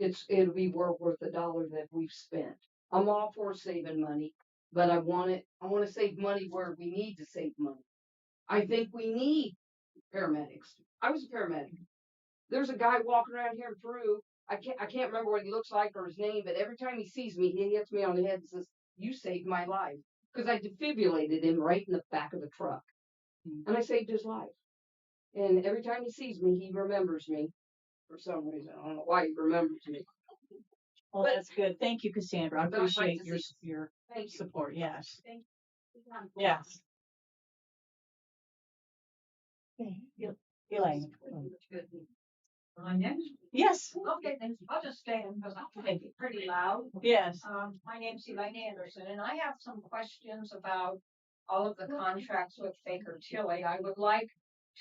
it'll be worth the dollar that we've spent. I'm all for saving money, but I want to save money where we need to save money. I think we need paramedics. I was a paramedic. There's a guy walking around here in Peru. I can't remember what he looks like or his name, but every time he sees me, he hits me on the head and says, "You saved my life." Because I defibrillated him right in the back of the truck. And I saved his life. And every time he sees me, he remembers me for some reason. I don't know why he remembers me. Well, But- that's good. Thank you, Cassandra. I But I'd like appreciate to your, see- your Thank you. support. Yes. Thank you. Yes. Elaine. My next? Yes. Okay, then I'll just stand because I'm going to be pretty loud. Yes. My name's Elaine Anderson, and I have some questions about all of the contracts with Baker Tilly. I would like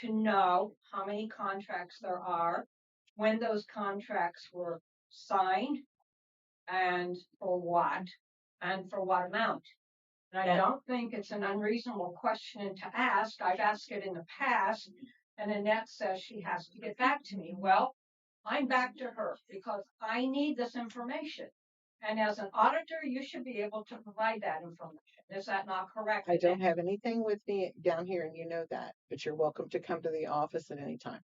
to know how many contracts there are, when those contracts were signed, and for what amount. And I Yeah. don't think it's an unreasonable question to ask. I've asked it in the past, and Annette says she has to get back to me. Well, I'm back to her because I need this information. And as an auditor, you should be able to provide that information. Is that not correct? I don't have anything with me down here and you know that, but you're welcome to come to the office at any time.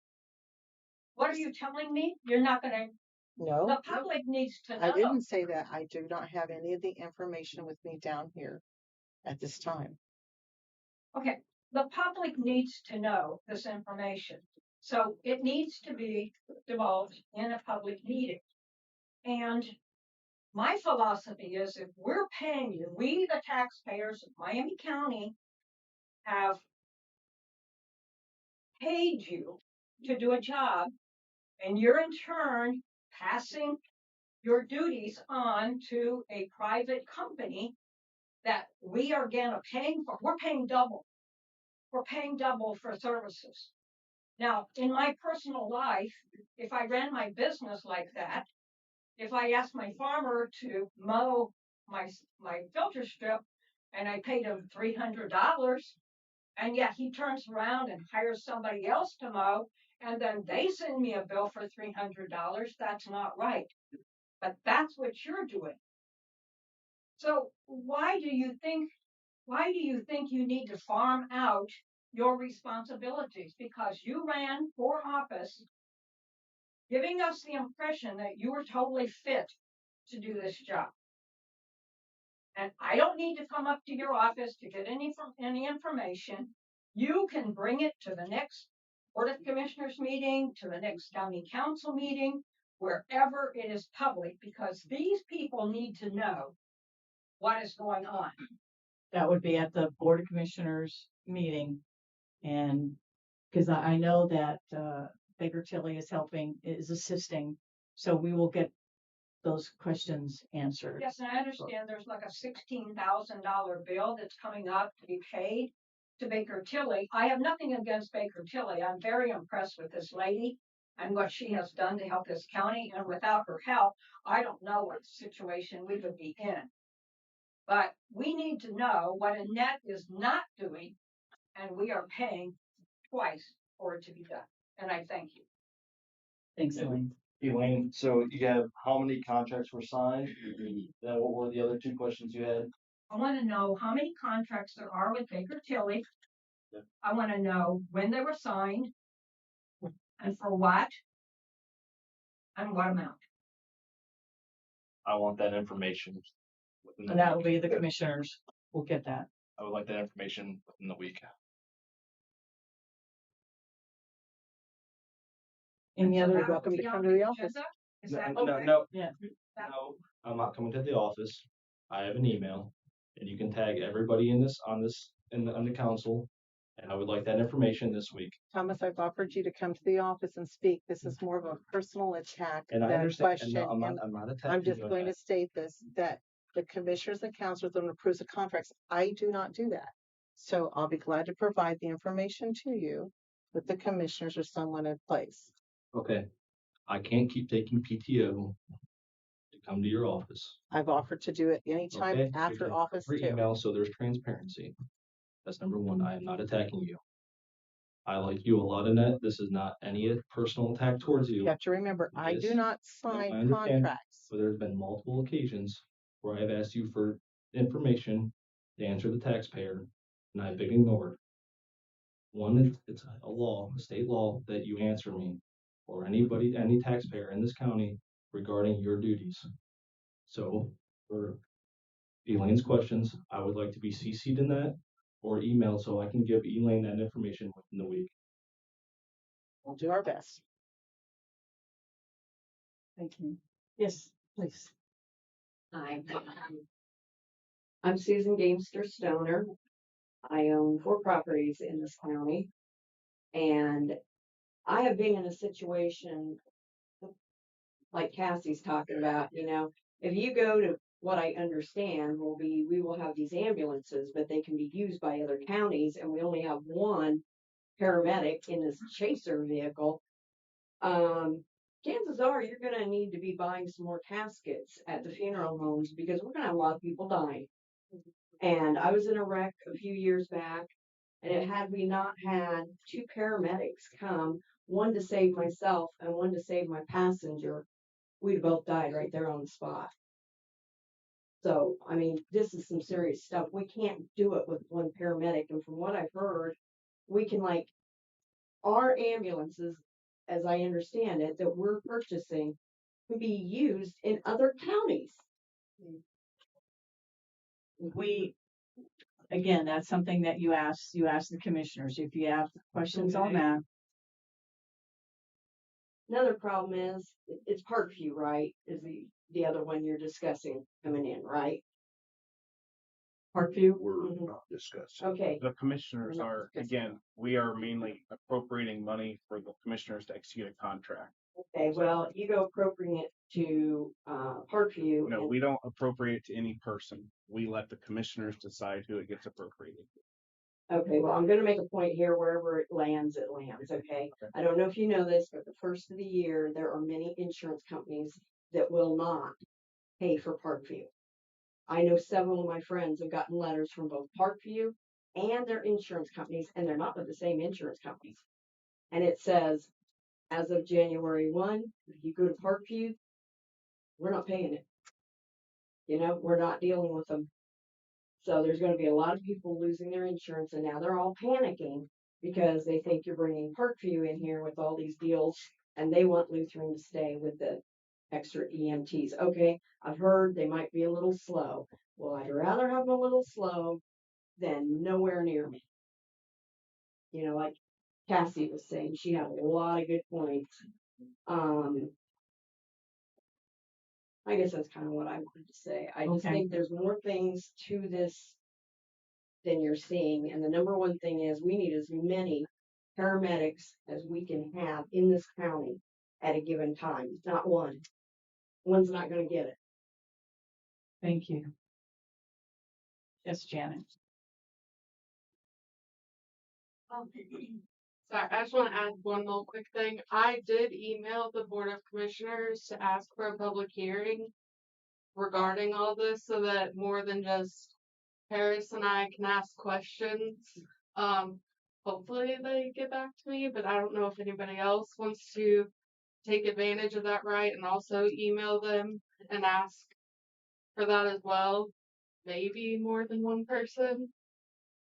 What are you telling me? You're not gonna, No, the public needs to know. I didn't say that. I do not have any of the information with me down here at this time. Okay, the public needs to know this information. So it needs to be divulged in a public meeting. And my philosophy is if we're paying you, we, the taxpayers of Miami County, have paid you to do a job, and you're in turn passing your duties on to a private company that we are again paying for. We're paying double. We're paying double for services. Now, in my personal life, if I ran my business like that, if I asked my farmer to mow my filter strip and I paid him $300, and yet he turns around and hires somebody else to mow, and then they send me a bill for $300, that's not right. But that's what you're doing. So why do you think you need to farm out your responsibilities? Because you ran for office giving us the impression that you were totally fit to do this job. And I don't need to come up to your office to get any information. You can bring it to the next Board of Commissioners meeting, to the next county council meeting, wherever it is public, because these people need to know what is going on. That would be at the Board of Commissioners meeting. And because I know that Baker Tilly is assisting. So we will get those questions answered. Yes, and I understand there's like a $16,000 bill that's coming up to be paid to Baker Tilly. I have nothing against Baker Tilly. I'm very impressed with this lady and what she has done to help this county. And without her help, I don't know what situation we would be in. But we need to know what Annette is not doing, and we are paying twice for it to be done. And I thank you. Thanks, Elaine. Elaine, so you have how many contracts were signed? Then what were the other two questions you had? I want to know how many contracts there are with Baker Tilly. Yeah. I want to know when they were signed and for what and what amount. I want that information. within the And that will week. be the commissioners. We'll get that. I would like that information within the week. Any So other? that You're welcome will to be come on to the office. agenda? Is No, that no, okay? no, Yeah. no, I'm not coming to the office. I have an email and you can tag everybody in this, on the council. And I would like that information this week. Thomas, I've offered you to come to the office and speak. This is more of a personal attack And I than a understand, question. and no, and I'm not attacking I'm just you on going that. to state this, that the commissioners and councilors don't approve the contracts. I do not do that. So I'll be glad to provide the information to you with the commissioners or someone in place. Okay, I can't keep taking PTO to come to your office. I've offered to do it anytime Okay, after here's office your too. email, so there's transparency. That's number one. I am not attacking you. I like you a lot, Annette. This is not any personal attack towards you. You have to remember, I do Yes. not No, I sign understand, contracts. but there's been multiple occasions where I've asked you for information to answer the taxpayer, and I've been ignored. One, it's a law, a state law, that you answer me or anybody, any taxpayer in this county regarding your duties. So for Elaine's questions, I would like to be CC'd in that or emailed so I can give Elaine that information within the week. We'll do our best. Thank you. Yes, please. Hi. I'm Susan Gamester Stoner. I own 4 properties in this county. And I have been in a situation like Cassie's talking about, if you go to what I understand will be, we will have these ambulances, but they can be used by other counties, and we only have one paramedic in this chaser vehicle. Chances are you're going to need to be buying some more caskets at the funeral homes because we're going to have a lot of people dying. And I was in a wreck a few years back, and had we not had 2 paramedics come, one to save myself and one to save my passenger, we'd both died right there on the spot. So, I mean, this is some serious stuff. We can't do it with one paramedic. And from what I've heard, we can our ambulances, as I understand it, that we're purchasing can be used in other counties. Again, that's something that you ask the commissioners. If you have questions on that. Another problem is it's Parkview, right? Is the other one you're discussing coming in, right? Parkview? We're not discussing. Okay. The commissioners are, again, we are mainly appropriating money for the commissioners to execute a contract. Okay, well, you go appropriate it to Parkview. No, we don't appropriate to any person. We let the commissioners decide who it gets appropriated. Okay, well, I'm going to make a point here. Wherever it lands, okay? I don't know if you know this, but the first of the year, there are many insurance companies that will not pay for Parkview. I know several of my friends have gotten letters from both Parkview and their insurance companies, and they're not with the same insurance companies. And it says, as of January 1, if you go to Parkview, we're not paying it. We're not dealing with them. So there's going to be a lot of people losing their insurance, and now they're all panicking because they think you're bringing Parkview in here with all these deals, and they want Lutheran to stay with the extra EMTs. Okay, I've heard they might be a little slow. Well, I'd rather have them a little slow than nowhere near me. Like Cassie was saying, she had a lot of good points. I guess that's kind of what I wanted to say. I just think there's more things to this than you're seeing. And the number one thing is we need as many paramedics as we can have in this county at a given time. Not one. One's not going to get it. Thank you. Yes, Janet. Sorry, I just want to add one little quick thing. I did email the Board of Commissioners to ask for a public hearing regarding all this so that more than just Paris and I can ask questions. Hopefully they get back to me, but I don't know if anybody else wants to take advantage of that right and also email them and ask for that as well. Maybe more than one person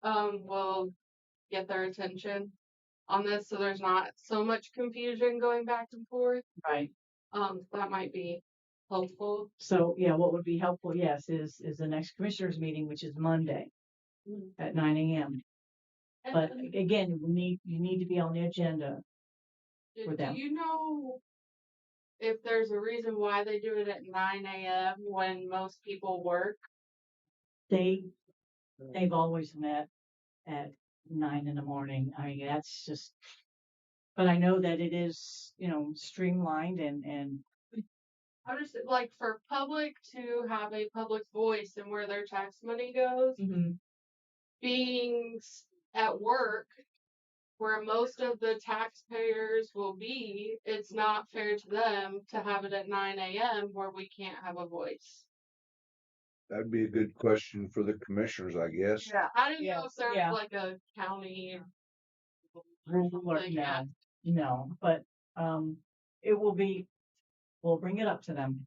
will get their attention on this so there's not so much confusion going back and forth. Right. That might be helpful. So yeah, what would be helpful, yes, is the next commissioners meeting, which is Monday at 9 a.m. But again, you need to be on the agenda for them. Do you know if there's a reason why they do it at 9 a.m. when most people work? They've always met at 9 in the morning. I mean, that's just, but I know that it is, streamlined and I'm just like for public to have a public voice in where their tax money goes, being at work where most of the taxpayers will be, it's not fair to them to have it at 9 a.m. where we can't have a voice. That'd be a good question for the commissioners, I guess. Yeah, I don't know if there's like a county. No, but it will be. We'll bring it up to them.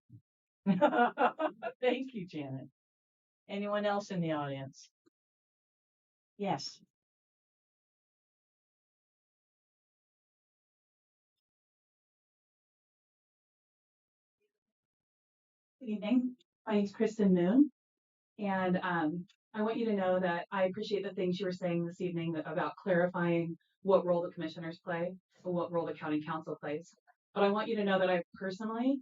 Thank you, Janet. Anyone else in the audience? Yes. Good evening. My name's Kristen Moon. And I want you to know that I appreciate the things you were saying this evening about clarifying what role the commissioners play or what role the county council plays. But I want you to know that I personally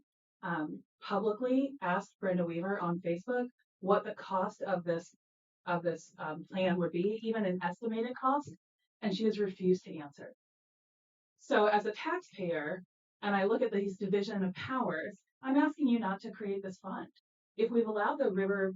publicly asked Brenda Weaver on Facebook what the cost of this plan would be, even an estimated cost, and she has refused to answer. So as a taxpayer, and I look at these division of powers, I'm asking you not to create this fund. If we've allowed the river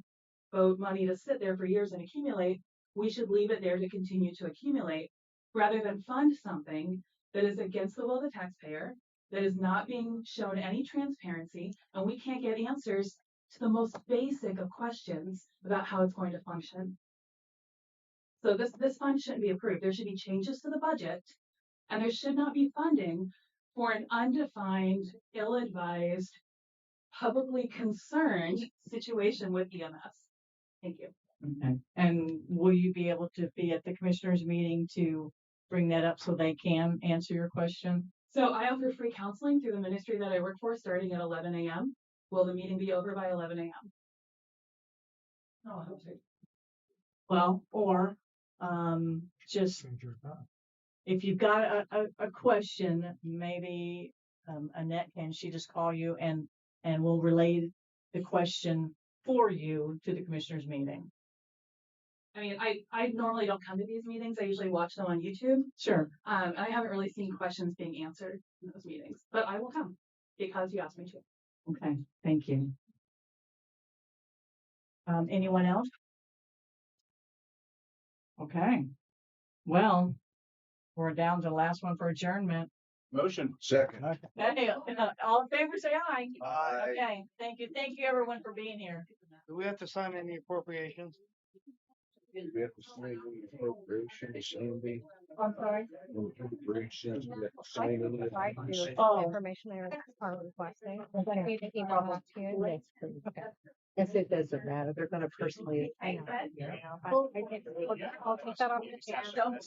boat money to sit there for years and accumulate, we should leave it there to continue to accumulate rather than fund something that is against the will of the taxpayer, that is not being shown any transparency, and we can't get answers to the most basic of questions about how it's going to function. So this fund shouldn't be approved. There should be changes to the budget, and there should not be funding for an undefined, ill-advised, publicly concerned situation with EMS. Thank you. Okay. And will you be able to be at the commissioners meeting to bring that up so they can answer your question? So I offer free counseling through the ministry that I work for starting at 11 a.m. Will the meeting be over by 11 a.m.? No, I don't think. Well, or just if you've got a question, maybe Annette she just call you and we'll relay the question for you to the commissioners meeting. I mean, I normally don't come to these meetings. I usually watch them on YouTube. Sure. And I haven't really seen questions being answered in those meetings, but I will come because you asked me to. Okay, thank you. Anyone else? Okay. Well, we're down to the last one for adjournment. Motion. Second. Hey, all in favor, say aye. Aye. Okay, thank you. Thank you everyone for being here. Do we have to sign any appropriations? We have to sign the appropriations, Sandy. I'm sorry. Appropriations, we have to sign any. Oh. Information they are requesting. I need to email that to you. Okay. Yes, it doesn't matter. They're gonna personally. I'll take that off the agenda.